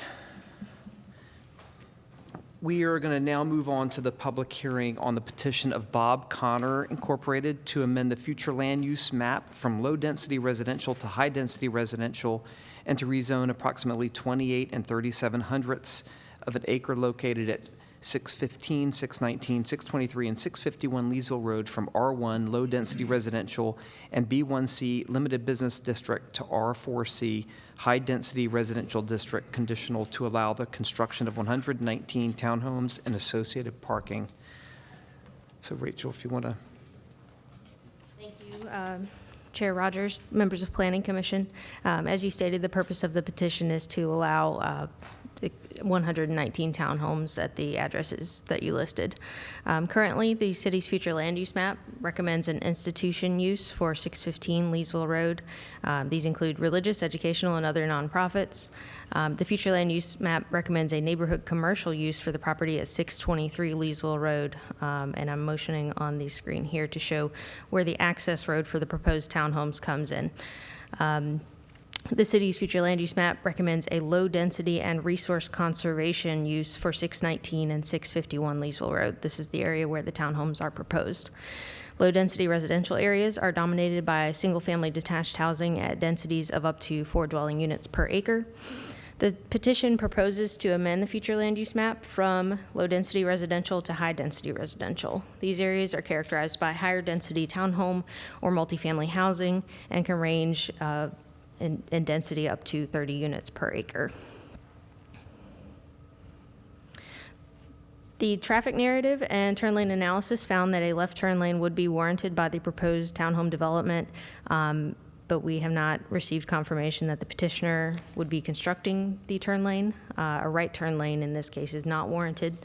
S1: We are going to now move on to the public hearing on the petition of Bob Connor Incorporated to amend the future land use map from low-density residential to high-density residential and to rezone approximately 28 3/7 of an acre located at 615, 619, 623, and 651 Leesville Road from R1 low-density residential and B1C limited business district to R4C high-density residential district, conditional to allow the construction of 119 townhomes and associated parking. So Rachel, if you want to.
S3: Thank you, Chair Rogers, members of Planning Commission. As you stated, the purpose of the petition is to allow 119 townhomes at the addresses that you listed. Currently, the city's future land use map recommends an institution use for 615 Leesville Road. These include religious, educational, and other nonprofits. The future land use map recommends a neighborhood commercial use for the property at 623 Leesville Road. And I'm motioning on the screen here to show where the access road for the proposed townhomes comes in. The city's future land use map recommends a low-density and resource conservation use for 619 and 651 Leesville Road. This is the area where the townhomes are proposed. Low-density residential areas are dominated by single-family detached housing at densities of up to 4 dwelling units per acre. The petition proposes to amend the future land use map from low-density residential to high-density residential. These areas are characterized by higher-density townhome or multifamily housing and can range in density up to 30 units per acre. The traffic narrative and turn lane analysis found that a left turn lane would be warranted by the proposed townhome development, but we have not received confirmation that the petitioner would be constructing the turn lane. A right turn lane in this case is not warranted.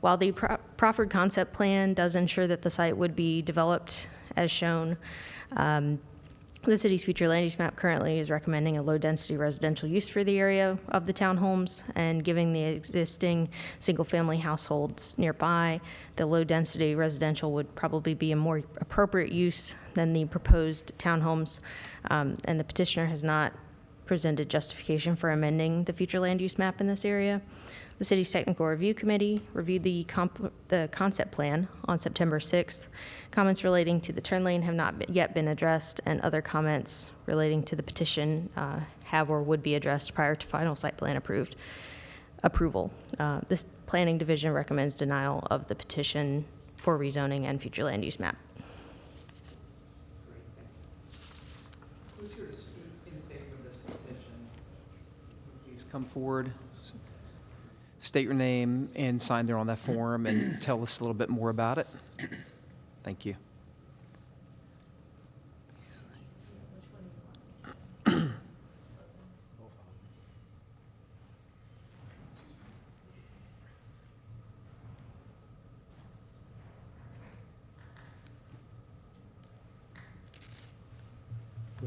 S3: While the proffered concept plan does ensure that the site would be developed as shown, the city's future land use map currently is recommending a low-density residential use for the area of the townhomes, and given the existing single-family households nearby, the low-density residential would probably be a more appropriate use than the proposed townhomes, and the petitioner has not presented justification for amending the future land use map in this area. The city's technical review committee reviewed the concept plan on September 6th. Comments relating to the turn lane have not yet been addressed, and other comments relating to the petition have or would be addressed prior to final site plan approval. This planning division recommends denial of the petition for rezoning and future land use map.
S1: Who's here to speak in favor of this petition? Please come forward. State your name and sign there on that form and tell us a little bit more about it. Thank you.
S12: We'll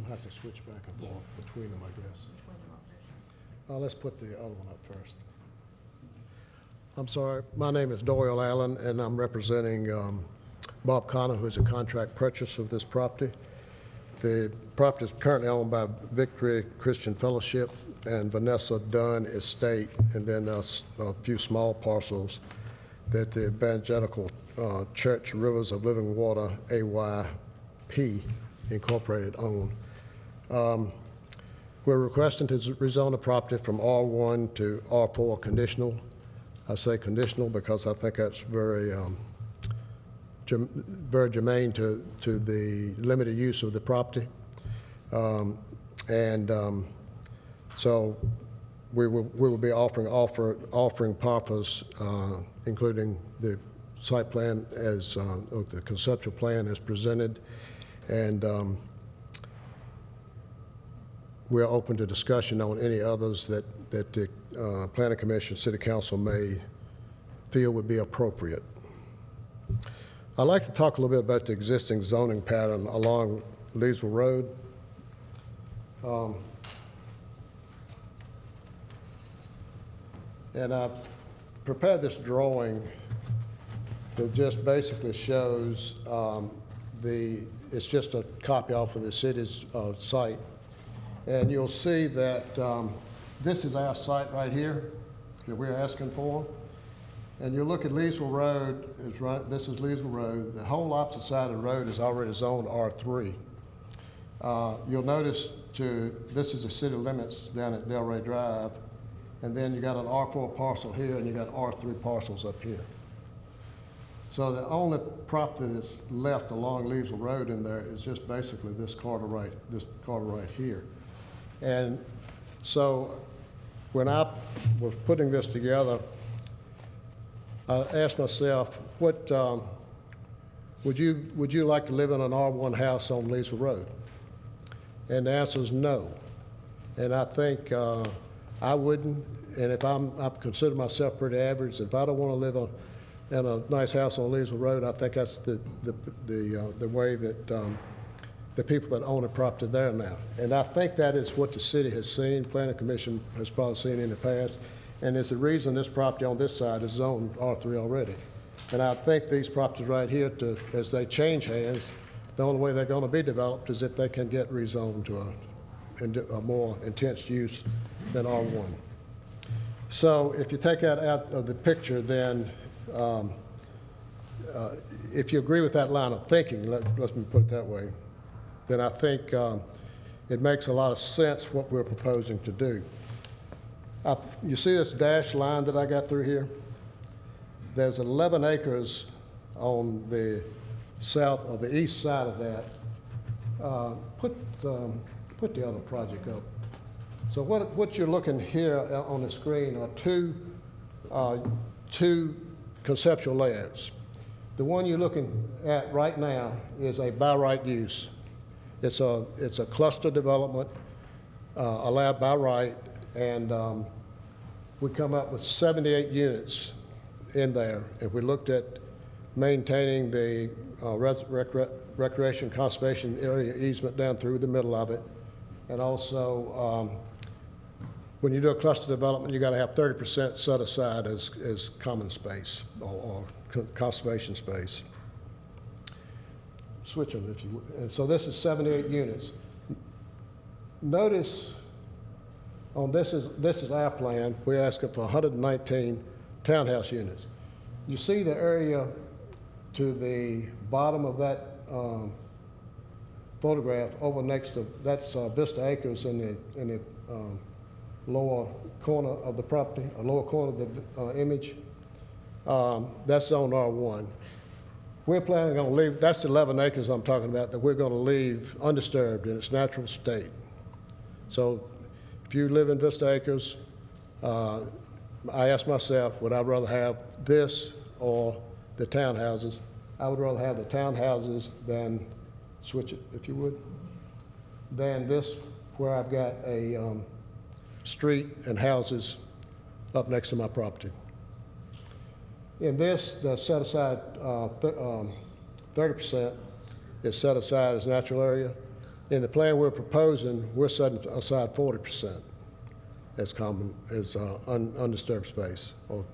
S12: have to switch back and forth between them, I guess. Let's put the other one up first. I'm sorry, my name is Doyle Allen, and I'm representing Bob Connor, who's a contract purchaser of this property. The property is currently owned by Victory Christian Fellowship and Vanessa Dunn Estate, and then there's a few small parcels that the Evangelical Church Rivers of Living Water, AYP Incorporated, own. We're requesting to rezone the property from R1 to R4 conditional. I say conditional because I think that's very germane to the limited use of the property. So we will be offering proffers, including the site plan as, or the conceptual plan as presented, and we're open to discussion on any others that the Planning Commission, City Council may feel would be appropriate. I'd like to talk a little bit about the existing zoning pattern along Leesville Road. And I prepared this drawing that just basically shows it's just a copy off of the city's site. And you'll see that this is our site right here that we're asking for. And you look at Leesville Road, this is Leesville Road. The whole opposite side of the road is already zoned R3. You'll notice this is the city limits down at Delray Drive. And then you got an R4 parcel here and you got R3 parcels up here. So the only property that's left along Leesville Road in there is just basically this corridor right here. And so when I was putting this together, I asked myself, what would you like to live in an R1 house on Leesville Road? And the answer is no. And I think I wouldn't, and if I consider myself pretty average, if I don't want to live in a nice house on Leesville Road, I think that's the way that the people that own the property there now. And I think that is what the city has seen, Planning Commission has probably seen in the past, and it's the reason this property on this side is zoned R3 already. And I think these properties right here, as they change hands, the only way they're going to be developed is if they can get rezoned to a more intense use than R1. So if you take that out of the picture, then if you agree with that line of thinking, let me put it that way, then I think it makes a lot of sense what we're proposing to do. You see this dashed line that I got through here? There's 11 acres on the south or the east side of that. Put the other project up. So what you're looking here on the screen are two conceptual layouts. The one you're looking at right now is a by right use. It's a cluster development allowed by right, and we come up with 78 units in there. If we looked at maintaining the recreation conservation area easement down through the middle of it, and also when you do a cluster development, you got to have 30% set aside as common space or conservation space. Switch them if you would. And so this is 78 units. Notice on this is our plan. We're asking for 119 townhouse units. You see the area to the bottom of that photograph over next to, that's Vista Acres in the lower corner of the property, lower corner of the image. That's zone R1. We're planning on leave, that's the 11 acres I'm talking about that we're going to leave undisturbed in its natural state. So if you live in Vista Acres, I asked myself, would I rather have this or the townhouses? I would rather have the townhouses than, switch it if you would, than this where I've got a street and houses up next to my property. In this, the set aside 30% is set aside as natural area. In the plan we're proposing, we're setting aside 40% as common, as undisturbed space or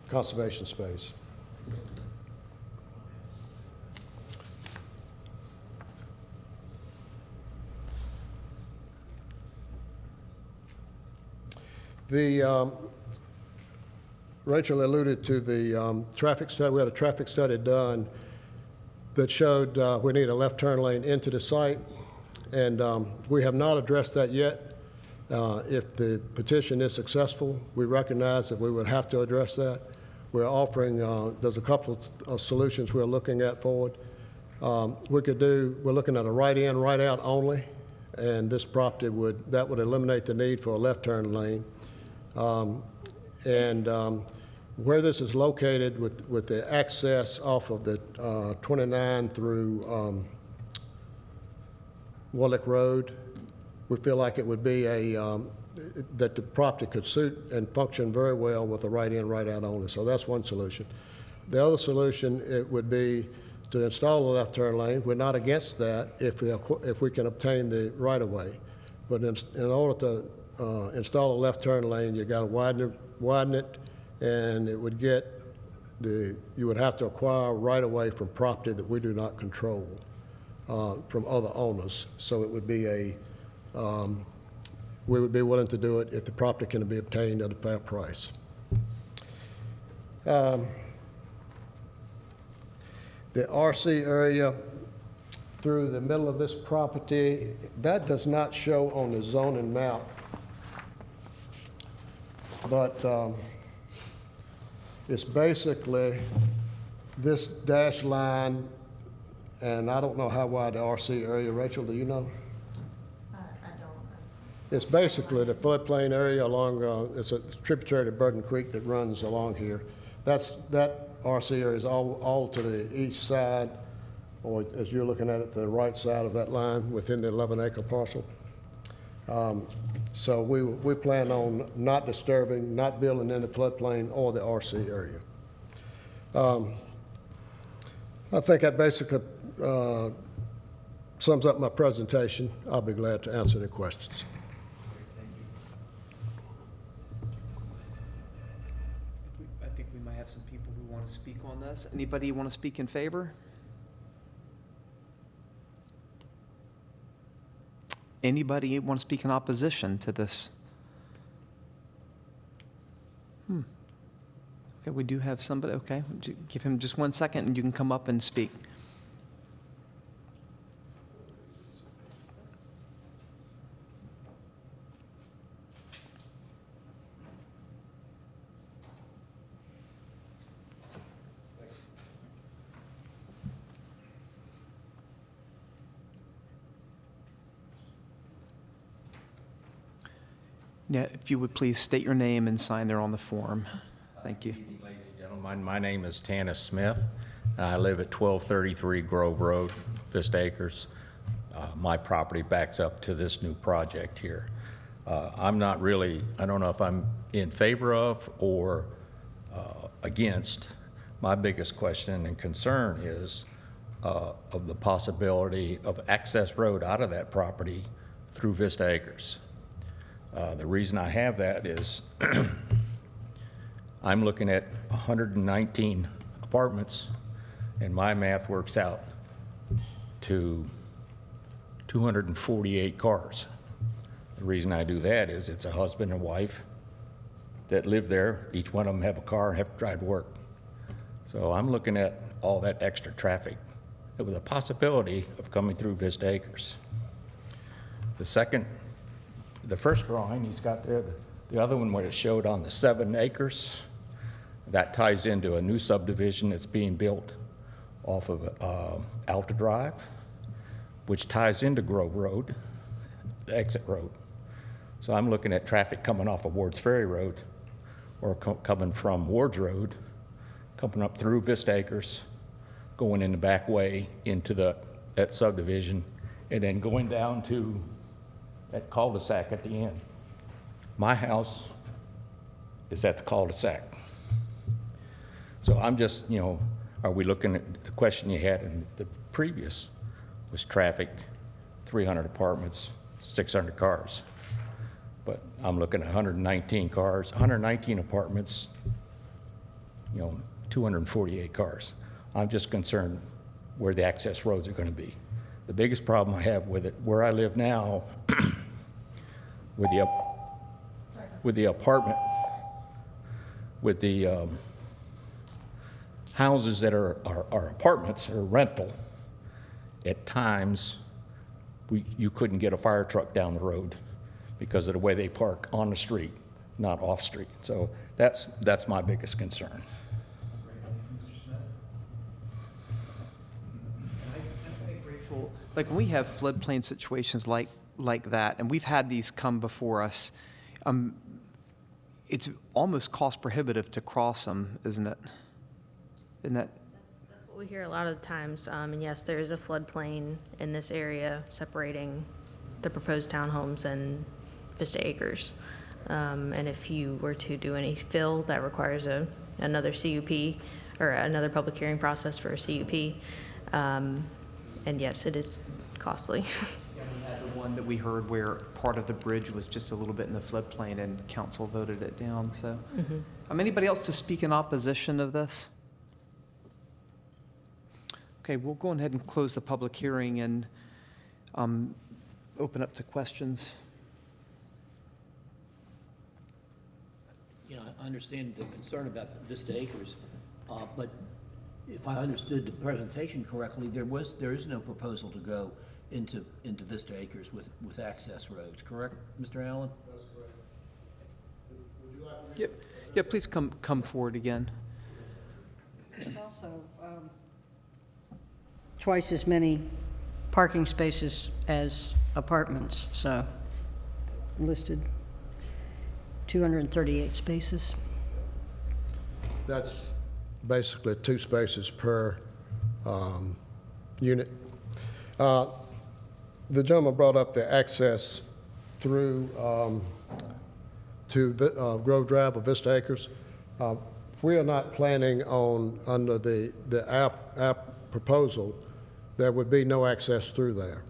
S12: conservation space. Rachel alluded to the traffic study. We had a traffic study done that showed we need a left turn lane into the site, and we have not addressed that yet. If the petition is successful, we recognize that we would have to address that. We're offering, there's a couple of solutions we're looking at forward. We're looking at a right-in, right-out only, and this property would eliminate the need for a left turn lane. Where this is located with the access off of the 29 through Warlick Road, we feel like it would be that the property could suit and function very well with a right-in, right-out only. So that's one solution. The other solution, it would be to install a left turn lane. We're not against that if we can obtain the right-of-way. But in order to install a left turn lane, you got to widen it, and it would you would have to acquire right-of-way from property that we do not control from other owners. So it would be we would be willing to do it if the property can be obtained at a fair price. The RC area through the middle of this property, that does not show on the zoning map, but it's basically this dashed line, and I don't know how wide the RC area. Rachel, do you know?
S6: I don't.
S12: It's basically the floodplain area along, it's a tributary to Burton Creek that runs along here. That RC area is all to the east side, or as you're looking at it, the right side of that line within the 11-acre parcel. So we plan on not disturbing, not building in the floodplain or the RC area. I think that basically sums up my presentation. I'll be glad to answer any questions.
S1: I think we might have some people who want to speak on this. Anybody want to speak in favor? Anybody want to speak in opposition to this? Okay, we do have somebody. Okay, give him just 1 second and you can come up and speak. Yeah, if you would please state your name and sign there on the form. Thank you.
S13: Good evening, ladies and gentlemen. My name is Tanis Smith. I live at 1233 Grove Road, Vista Acres. My property backs up to this new project here. I don't know if I'm in favor of or against. My biggest question and concern is of the possibility of access road out of that property through Vista Acres. The reason I have that is I'm looking at 119 apartments, and my math works out to 248 cars. The reason I do that is it's a husband and wife that live there. Each one of them have a car and have to drive to work. So I'm looking at all that extra traffic with a possibility of coming through Vista Acres. The first drawing he's got there, the other one where it showed on the 7 acres, that ties into a new subdivision that's being built off of Alta Drive, which ties into Grove Road, the exit road. So I'm looking at traffic coming off of Wards Ferry Road or coming from Wards Road, coming up through Vista Acres, going in the back way into that subdivision, and then going down to that cul-de-sac at the end. My house is at the cul-de-sac. So I'm just, are we looking at the question you had in the previous was traffic, 300 apartments, 600 cars. But I'm looking at 119 cars, 119 apartments, 248 cars. I'm just concerned where the access roads are going to be. The biggest problem I have with it, where I live now, with the with the apartment, with the houses that are apartments or rental, at times, you couldn't get a fire truck down the road because of the way they park on the street, not off-street. So that's my biggest concern.
S1: I think, Rachel, like when we have floodplain situations like that, and we've had these come before us, it's almost cost prohibitive to cross them, isn't it? Isn't that?
S3: That's what we hear a lot of the times. And yes, there is a floodplain in this area separating the proposed townhomes and Vista Acres. And if you were to do any fill, that requires another CUP or another public hearing process for a CUP. And yes, it is costly.
S1: Yeah, we had the one that we heard where part of the bridge was just a little bit in the floodplain and council voted it down, so. Anybody else to speak in opposition of this? Okay, we'll go ahead and close the public hearing and open up to questions.
S8: You know, I understand the concern about Vista Acres, but if I understood the presentation correctly, there is no proposal to go into Vista Acres with access roads, correct, Mr. Allen?
S12: That's correct. Would you like to
S1: Yep, yeah, please come forward again.
S2: Also, twice as many parking spaces as apartments, so listed 238 spaces.
S12: That's basically 2 spaces per unit. The gentleman brought up the access through to Grove Drive or Vista Acres. We are not planning on, under the app proposal, there would be no access through there.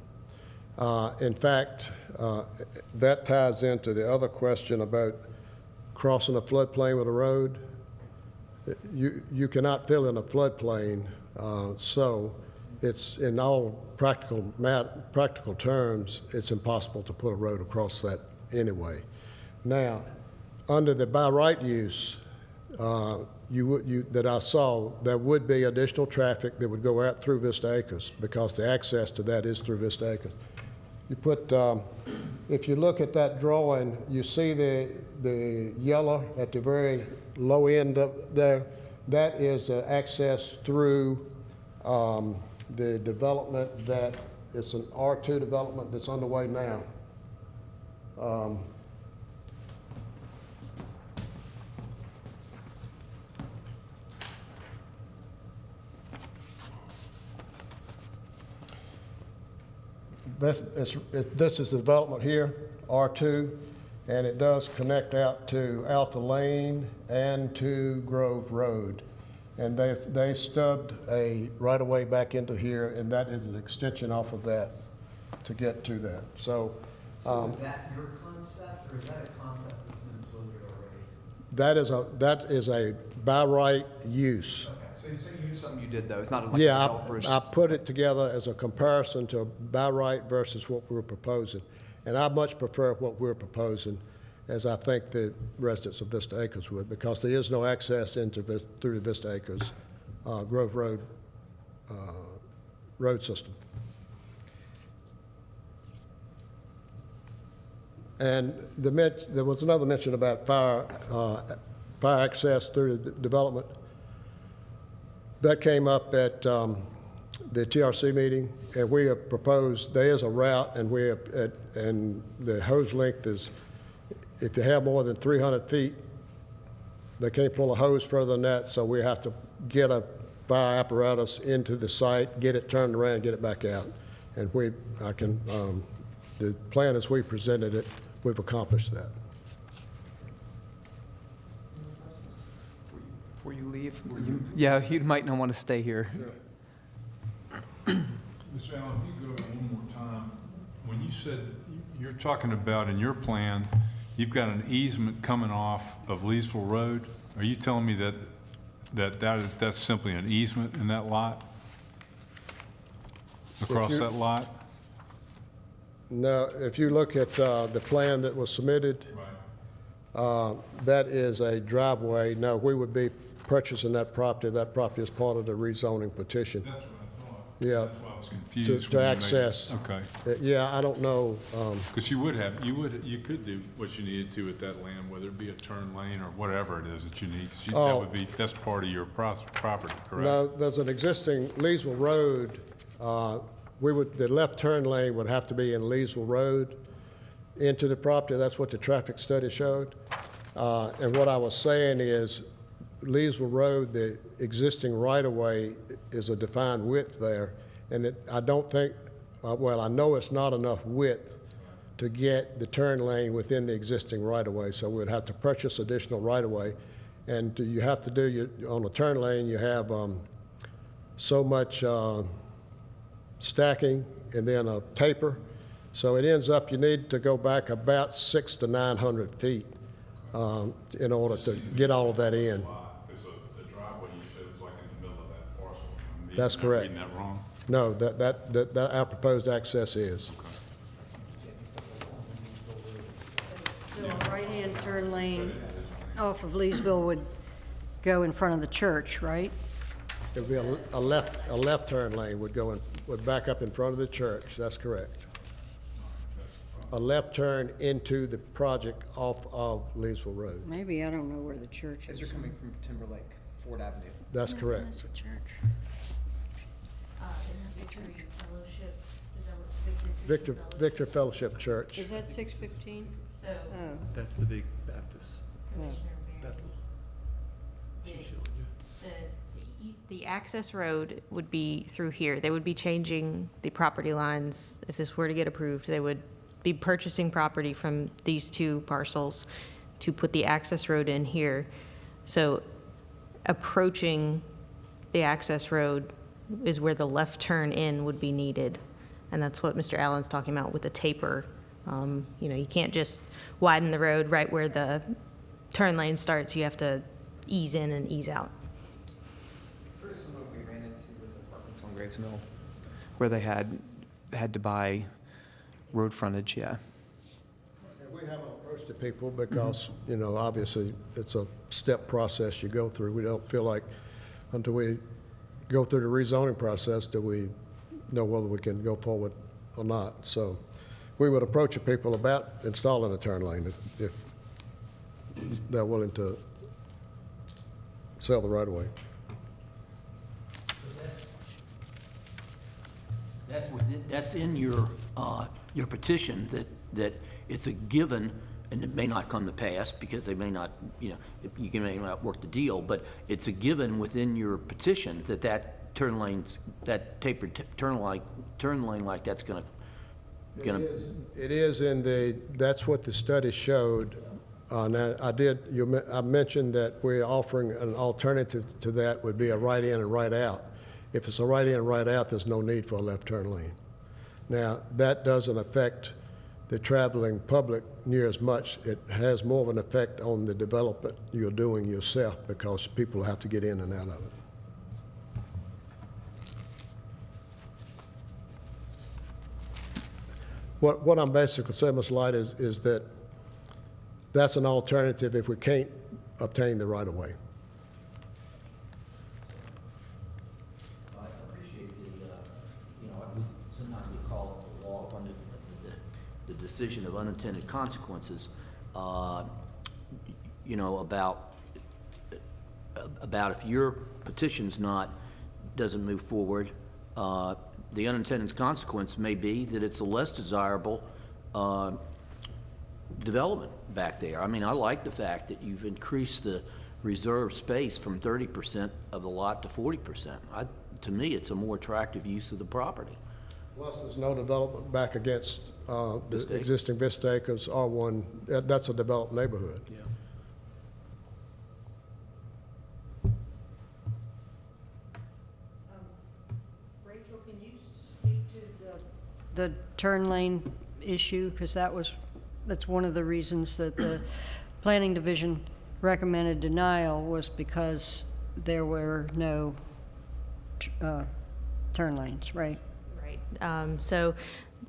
S12: In fact, that ties into the other question about crossing a floodplain with a road. You cannot fill in a floodplain, so it's, in all practical terms, it's impossible to put a road across that anyway. Now, under the by right use, that I saw, there would be additional traffic that would go out through Vista Acres because the access to that is through Vista Acres. You put, if you look at that drawing, you see the yellow at the very low end up there. That is access through the development that, it's an R2 development that's underway now. This is the development here, R2, and it does connect out to Alta Lane and to Grove Road. And they stubbed a right-of-way back into here, and that is an extension off of that to get to that. So
S1: Is that your concept, or is that a concept that's been floated already?
S12: that is a by right use.
S1: Okay, so you something you did though, it's not like
S12: Yeah,
S1: developers.
S12: I put it together as a comparison to by right versus what we were proposing. And I much prefer what we're proposing, as I think the residents of Vista Acres would, because there is no access through the Vista Acres Grove Road road system. And there was another mention about fire access through the development. That came up at the TRC meeting, and we have proposed, there is a route, and and the hose length is, if you have more than 300 feet, they can't pull a hose further than that, so we have to get a fire apparatus into the site, get it turned around, get it back out. And the plan as we presented it, we've accomplished that.
S1: Before you leave, yeah, you might not want to stay here.
S9: Mr. Allen, if you go over one more time, when you said, you're talking about in your plan, you've got an easement coming off of Leesville Road. Are you telling me that's simply an easement in that lot? Across that lot?
S12: No, if you look at the plan that was submitted, That is a driveway. No, we would be purchasing that property. That property is part of the rezoning petition.
S9: That's what I thought.
S12: Yeah.
S9: That's why I was confused.
S12: To
S9: when you made it.
S12: access.
S9: Okay.
S12: Yeah, I don't know.
S9: Because you could do what you needed to with that land, whether it be a turn lane or whatever it is that you need. 'Cause that would be, that's part of your property, correct?
S12: No, there's an existing Leesville Road. The left turn lane would have to be in Leesville Road into the property. That's what the traffic study showed. And what I was saying is Leesville Road, the existing right-of-way is a defined width there. And I don't think, well, I know it's not enough width to get the turn lane within the existing right-of-way. So we'd have to purchase additional right-of-way. And you have to do, on the turn lane, you have so much stacking and then a taper. So it ends up, you need to go back about 600 to 900 feet in order to get all of that in.
S9: Because the driveway you showed is like in the middle of that parcel.
S12: That's correct.
S9: Am I reading that wrong?
S12: No, that our proposed access is.
S2: So a right-hand turn lane off of Leesville would go in front of the church, right?
S12: It would be a left turn lane would back up in front of the church. That's correct. A left turn into the project off of Leesville Road.
S2: Maybe, I don't know where the church
S1: As
S2: is.
S1: you're coming from Timberlake, Ford Avenue.
S12: That's correct.
S2: That's a church.
S12: Victor Fellowship Church.
S2: Is that 615?
S3: So
S2: Oh,
S11: That's the big Baptist.
S3: the access road would be through here. They would be changing the property lines. If this were to get approved, they would be purchasing property from these two parcels to put the access road in here. So approaching the access road is where the left turn in would be needed. And that's what Mr. Allen's talking about with the taper. You can't just widen the road right where the turn lane starts. You have to ease in and ease out.
S1: Pretty similar to what we ran into with the apartments on Grades Mill, where they had to buy road frontage, yeah.
S12: And we haven't approached the people because, obviously, it's a step process you go through. We don't feel like until we go through the rezoning process do we know whether we can go forward or not. So we would approach the people about installing a turn lane if they're willing to sell the right-of-way.
S8: That's in your petition, that it's a given, and it may not come to pass because they may not, you may not work the deal, but it's a given within your petition that turn lanes, that tapered turn lane like that's gonna.
S12: It is that's what the study showed. Now, I mentioned that we're offering an alternative to that would be a right in and right out. If it's a right in and right out, there's no need for a left turn lane. Now, that doesn't affect the traveling public near as much. It has more of an effect on the development you're doing yourself because people have to get in and out of it. What I'm basically saying, Ms. Light, is that that's an alternative if we can't obtain the right-of-way.
S8: I appreciate sometimes we call it the law of the decision of unintended consequences, about if your petition's doesn't move forward, the unintended consequence may be that it's a less desirable development back there. I mean, I like the fact that you've increased the reserve space from 30% of the lot to 40%. To me, it's a more attractive use of the property.
S12: Plus, there's no development back against the
S8: Vista.
S12: existing Vista Acres R1. That's a developed neighborhood.
S8: Yeah.
S2: Rachel, can you speak to the turn lane issue? Because that's one of the reasons that the Planning Division recommended denial was because there were no turn lanes, right?
S3: Right. So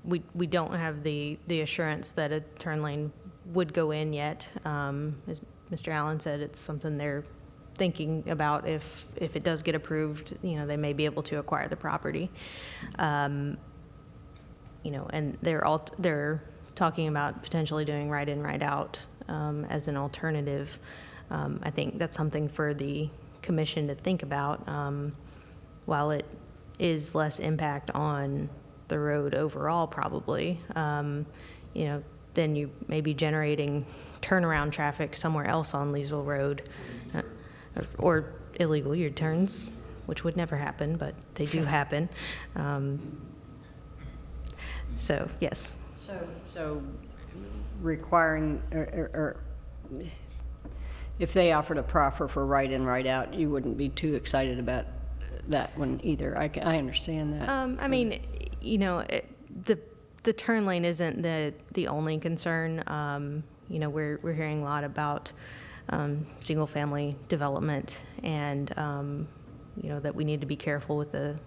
S3: we don't have the assurance that a turn lane would go in yet. As Mr. Allen said, it's something they're thinking about. If it does get approved, they may be able to acquire the property. And they're talking about potentially doing right in, right out as an alternative. I think that's something for the commission to think about. While it is less impact on the road overall, probably, then you may be generating turnaround traffic somewhere else on Leesville Road, or illegal U-turns, which would never happen, but they do happen. So, yes.
S2: So requiring, or if they offered a proffer for right in, right out, you wouldn't be too excited about that one either. I understand that.
S3: I mean, the turn lane isn't the only concern. We're hearing a lot about single-family development, and that we need to be careful with the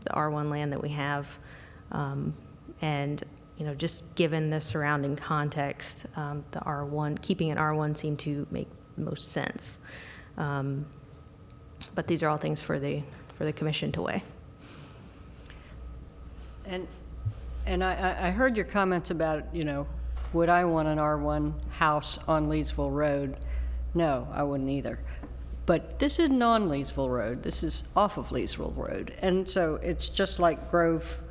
S3: R1 land that we have, and just given the surrounding context, the R1, keeping it R1 seemed to make most sense. But these are all things for the commission to weigh.
S2: And I heard your comments about, would I want an R1 house on Leesville Road? No, I wouldn't either. But this isn't on Leesville Road. This is off of Leesville Road. And so it's just like Grove,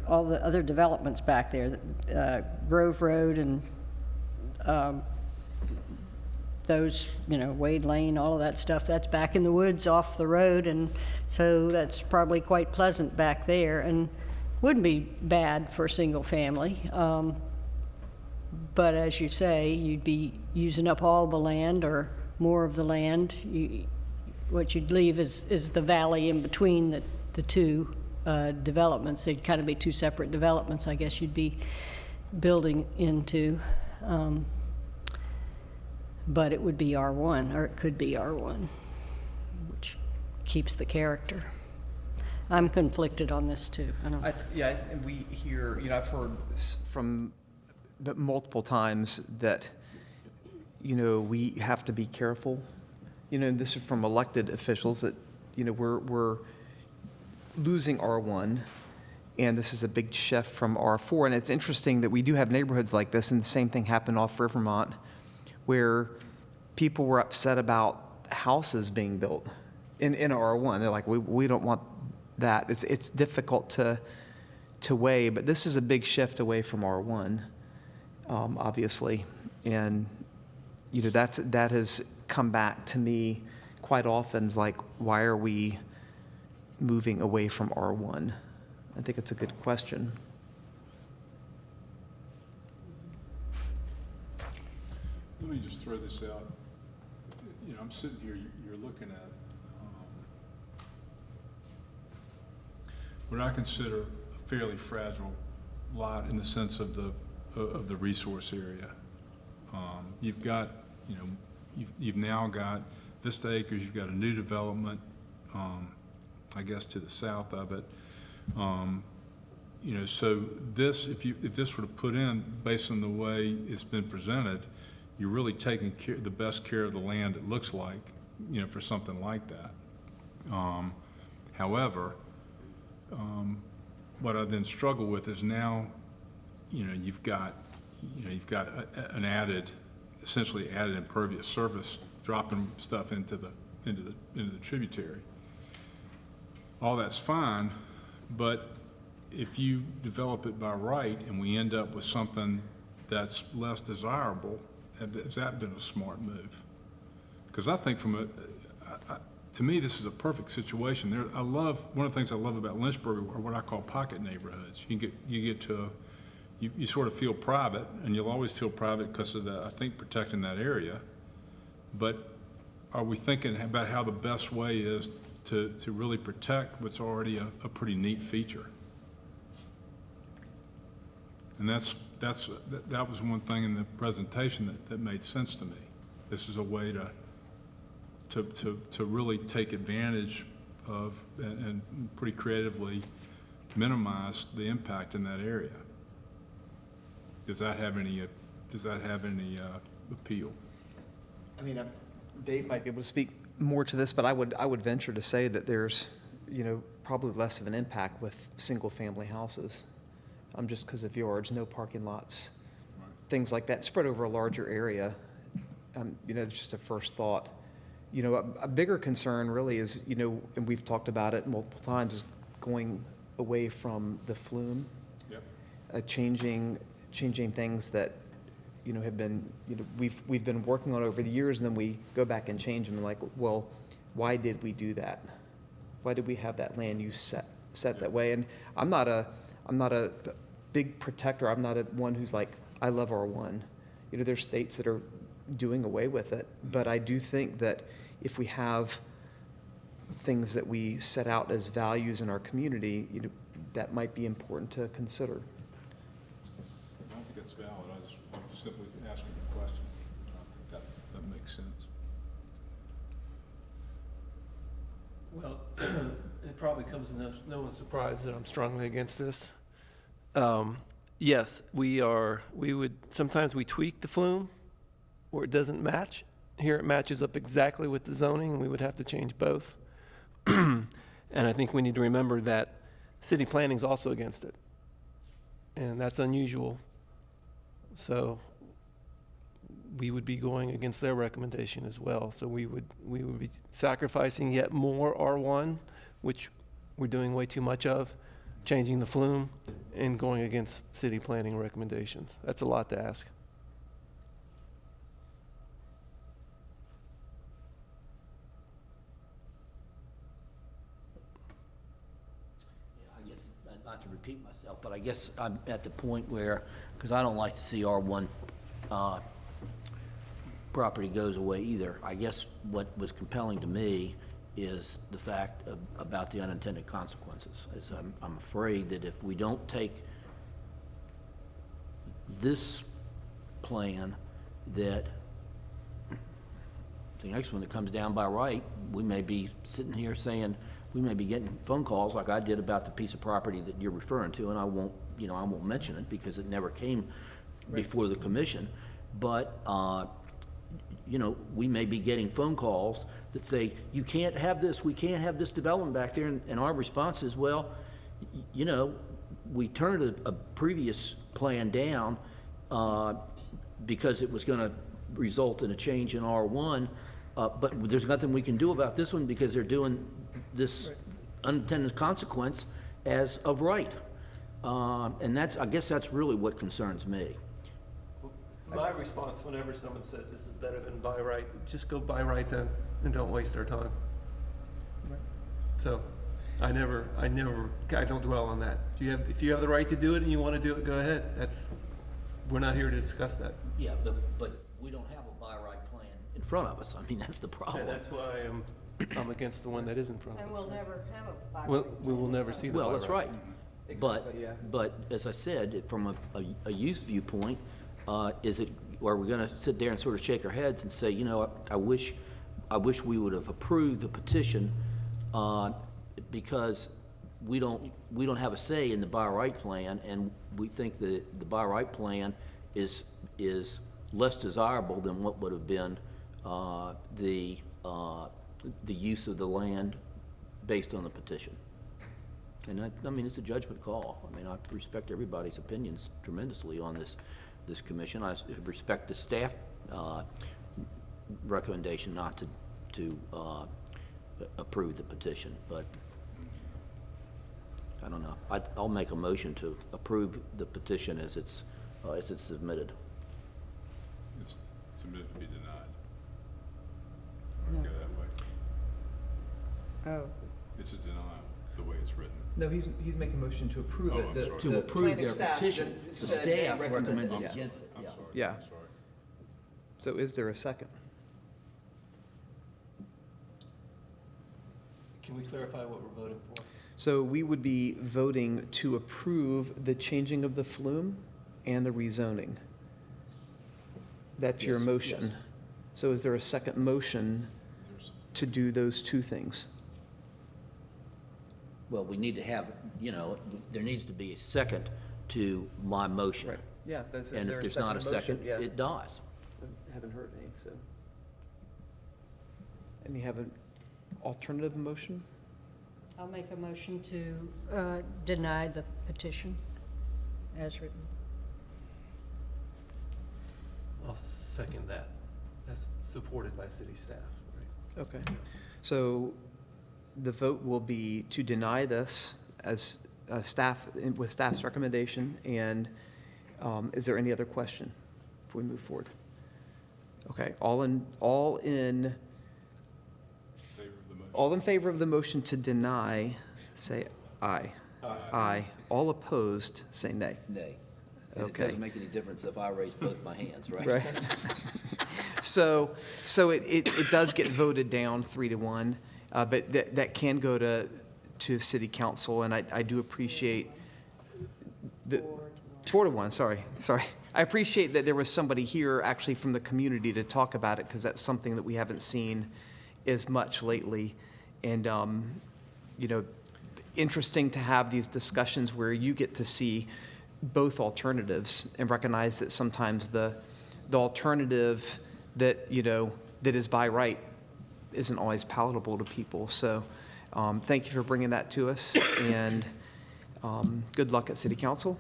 S2: all the other developments back there, Grove Road and those, Wade Lane, all of that stuff, that's back in the woods off the road. And so that's probably quite pleasant back there and wouldn't be bad for single family. But as you say, you'd be using up all the land or more of the land. What you'd leave is the valley in between the two developments. They'd kind of be two separate developments, I guess you'd be building into. But it would be R1, or it could be R1, which keeps the character. I'm conflicted on this too.
S1: And we hear, I've heard from multiple times that, we have to be careful. This is from elected officials that, we're losing R1, and this is a big shift from R4. And it's interesting that we do have neighborhoods like this, and the same thing happened off Rivermont, where people were upset about houses being built in R1. They're like, we don't want that. It's difficult to weigh, but this is a big shift away from R1, obviously. And, that has come back to me quite often, like, why are we moving away from R1? I think it's a good question.
S9: Let me just throw this out. I'm sitting here, you're looking at what I consider a fairly fragile lot in the sense of the resource area. You've got, you've now got Vista Acres, you've got a new development, I guess to the south of it. So this, if this were to put in based on the way it's been presented, you're really taking the best care of the land, it looks like, for something like that. However, what I then struggle with is now, you've got an essentially added impervious surface, dropping stuff into the tributary. All that's fine, but if you develop it by right and we end up with something that's less desirable, has that been a smart move? Because I think to me, this is a perfect situation. One of the things I love about Lynchburg are what I call pocket neighborhoods. You sort of feel private, and you'll always feel private because of I think, protecting that area. But are we thinking about how the best way is to really protect what's already a pretty neat feature? And that was one thing in the presentation that made sense to me. This is a way to really take advantage of and pretty creatively minimize the impact in that area. Does that have any does that have any appeal?
S1: I mean, Dave might be able to speak more to this, but I would venture to say that there's, probably less of an impact with single-family houses, just because of yards, no parking lots, things like that, spread over a larger area. It's just a first thought. A bigger concern really is, and we've talked about it multiple times, is going away from the flume.
S9: Yep.
S1: Changing things that, have been, we've been working on over the years, and then we go back and change them, and like, well, why did we do that? Why did we have that land use set that way? And I'm not a big protector. I'm not one who's like, I love R1. There's states that are doing away with it, but I do think that if we have things that we set out as values in our community, that might be important to consider.
S9: I don't think it's valid. I'm simply asking a question. I think that makes sense.
S10: Well, it probably comes as no one's surprise that I'm strongly against this. Yes, we would, sometimes we tweak the flume where it doesn't match. Here it matches up exactly with the zoning, and we would have to change both. And I think we need to remember that city planning is also against it. And that's unusual. So we would be going against their recommendation as well. So we would be sacrificing yet more R1, which we're doing way too much of, changing the flume, and going against city planning recommendations. That's a lot to ask.
S8: I guess, not to repeat myself, but I guess I'm at the point where, because I don't like to see R1 property goes away either. I guess what was compelling to me is the fact about the unintended consequences. As I'm afraid that if we don't take this plan, that the next one that comes down by right, we may be sitting here saying, we may be getting phone calls like I did about the piece of property that you're referring to, and I won't mention it because it never came before the commission. But we may be getting phone calls that say, you can't have this, we can't have this development back there, and our response is, well, we turned a previous plan down because it was gonna result in a change in R1, but there's nothing we can do about this one because they're doing this unintended consequence as of right. And I guess that's really what concerns me.
S10: My response whenever someone says this is better than by right, just go by right then and don't waste our time. So I don't dwell on that. If you have the right to do it and you want to do it, go ahead. We're not here to discuss that.
S8: Yeah, but we don't have a by right plan in front of us. I mean, that's the problem.
S10: And that's why I'm against the one that is in front of us.
S2: And we'll never have a by
S10: Well, we will never see the
S8: Well,
S10: by
S8: that's right.
S1: Exactly, yeah.
S8: But as I said, from a youth viewpoint, are we going to sit there and sort of shake our heads and say, I wish we would have approved the petition because we don't have a say in the by right plan, and we think that the by right plan is less desirable than what would have been the use of the land based on the petition. And I mean, it's a judgment call. I mean, I respect everybody's opinions tremendously on this commission. I respect the staff recommendation not to approve the petition, but I don't know. I'll make a motion to approve the petition as it's submitted.
S9: It's submitted to be denied. I would go that way.
S2: Oh.
S9: It's a denial, the way it's written.
S1: No, he's making a motion to approve
S9: Oh,
S1: it.
S9: I'm
S1: The-
S9: sorry.
S8: To
S1: the
S8: approve
S1: planning
S8: their
S1: staff
S8: petition,
S1: that
S8: the
S1: said they
S8: staff recommended
S1: yeah.
S8: against it.
S9: I'm
S8: Yeah.
S9: sorry.
S1: Yeah.
S9: I'm sorry.
S1: So is there a second?
S10: Can we clarify what we're voting for?
S1: So we would be voting to approve the changing of the flume and the rezoning. That's your
S8: Yes,
S1: motion.
S8: yes.
S1: So is there a second motion to do those two things?
S8: Well, we need to have, there needs to be a second to my motion.
S1: Right. Yeah, that's,
S8: And if there's not a second, it dies.
S1: Haven't heard any, so. And you have an alternative motion?
S2: I'll make a motion to deny the petition as written.
S11: I'll second that. That's supported by city staff, right?
S1: Okay. So the vote will be to deny this as staff, with staff's recommendation. And is there any other question before we move forward? Okay, all in favor of the motion to deny, say aye. Aye. All opposed, say nay.
S8: Nay. And it
S1: Okay.
S8: doesn't make any difference if I raise both my hands, right?
S1: Right. So it does get voted down 3-1, but that can go to city council, and I do appreciate the, 4-1, sorry. I appreciate that there was somebody here actually from the community to talk about it, because that's something that we haven't seen as much lately. And, you know, interesting to have these discussions where you get to see both alternatives and recognize that sometimes the alternative that, you know, that is by right isn't always palatable to people. So thank you for bringing that to us, and good luck at city council.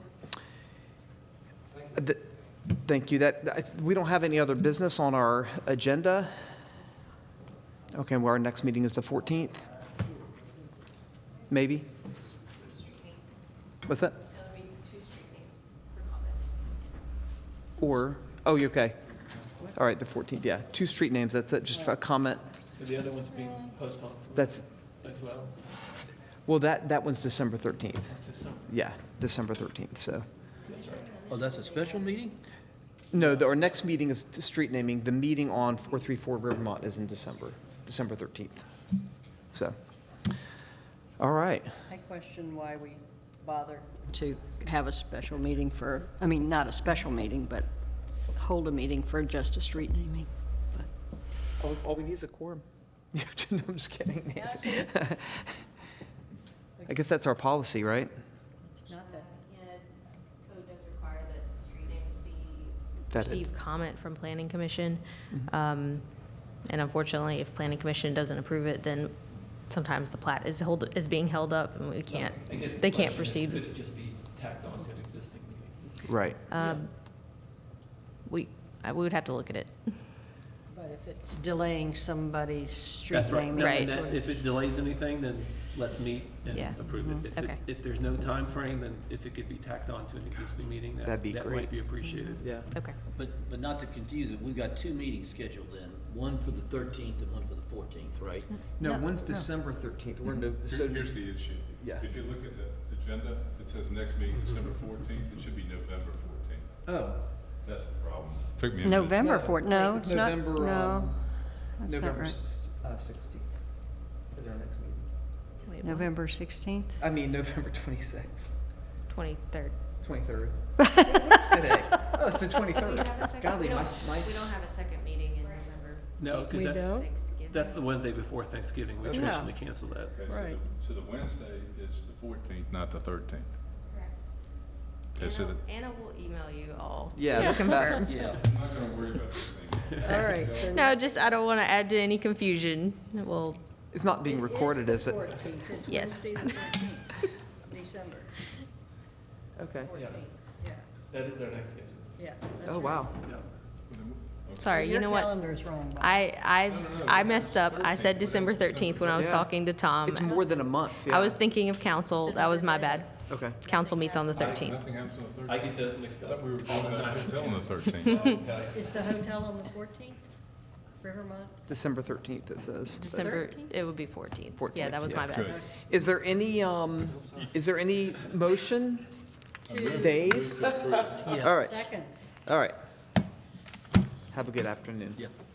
S1: Thank you. We don't have any other business on our agenda. Okay, well, our next meeting is the 14th? Maybe? What's that? Or, oh, you okay. All right, the 14th, yeah. 2 street names, that's it, just for a comment.
S11: So the other one's being postponed
S1: That's,
S11: as well?
S1: well, that one's December 13th.
S11: It's December.
S1: Yeah, December 13th, so.
S11: That's right.
S8: Oh, that's a special meeting?
S1: No, our next meeting is street naming. The meeting on 434 Rivermont is in December 13th. So, all right.
S2: I question why we bother to have a special meeting for, I mean, not a special meeting, but hold a meeting for just a street naming. But
S1: All we need is a quorum. No, I'm just kidding, Nancy. I guess that's our policy, right?
S2: it's not that.
S3: Yeah, code does require that street names be
S1: Vetted.
S3: receive comment from planning commission. And unfortunately, if planning commission doesn't approve it, then sometimes the plat is being held up, and we can't,
S11: I guess the
S3: they can't
S11: question is,
S3: proceed.
S11: could it just be tacked on to an existing meeting?
S1: Right.
S3: We would have to look at it.
S2: But if it's delaying somebody's street
S11: That's right.
S2: naming.
S11: No,
S3: Right.
S11: and that- if it delays anything, then let's meet and
S3: Yeah.
S11: approve it.
S3: Okay.
S11: If there's no time frame, then if it could be tacked on to an existing meeting,
S1: That'd be
S11: that
S1: great.
S11: might be appreciated.
S1: Yeah.
S3: Okay.
S8: But not to confuse it, we've got 2 meetings scheduled then, one for the 13th and one for the 14th, right?
S1: No, one's December 13th. We're no, so,
S9: Here's the issue.
S1: Yeah.
S9: If you look at the agenda, it says next meeting December 14th, it should be November 14th.
S1: oh,
S9: That's the problem. Took me a minute.
S2: November
S1: No,
S2: 4th, no,
S1: it's
S2: it's not,
S1: November,
S2: no, that's not
S1: November
S2: right.
S1: 16th is our next meeting.
S3: Wait, what?
S2: November 16th?
S1: I mean, November 26th,
S3: 23rd.
S1: 23rd. Today. Oh, it's the 23rd. Golly, my,
S3: We don't have a second meeting in November.
S11: No,
S2: We
S11: because
S2: don't?
S11: that's the Wednesday before Thanksgiving. We
S2: Yeah.
S11: traditionally cancel that.
S9: Okay, so
S2: Right.
S9: so the Wednesday is the 14th, not the 13th. Okay, so
S3: Anna will email you all.
S1: Yeah,
S3: to
S1: that's
S3: confirm.
S8: Yeah.
S9: I'm not gonna worry about this thing.
S2: All right, so.
S3: No, just, I don't want to add to any confusion. Well,
S1: it's not being recorded, is it?
S3: yes.
S2: December
S1: Okay.
S2: 14th, yeah,
S11: That is our next schedule.
S2: yeah.
S1: Oh, wow.
S3: Sorry, you know
S2: Your
S3: what?
S2: calendar's wrong. Bob.
S3: I messed up. I said December 13th when I was
S1: Yeah.
S3: talking to Tom.
S1: It's more than a month, yeah.
S3: I was thinking of council. That was my bad.
S1: Okay.
S3: Council meets on the 13th.
S9: Nothing happens on the 13th.
S11: I get those mixed
S9: I
S11: up.
S9: thought we were going to the hotel on the 13th.
S2: Is the hotel on the 14th? Rivermont?
S1: December 13th, it says.
S3: December,
S2: 13th?
S3: it would be 14th.
S1: 14th,
S3: Yeah, that was my
S1: yeah.
S3: bad.
S9: Good.
S1: Is there any motion? Dave? All right,
S2: Second.
S1: all right. Have a good afternoon.
S8: Yeah.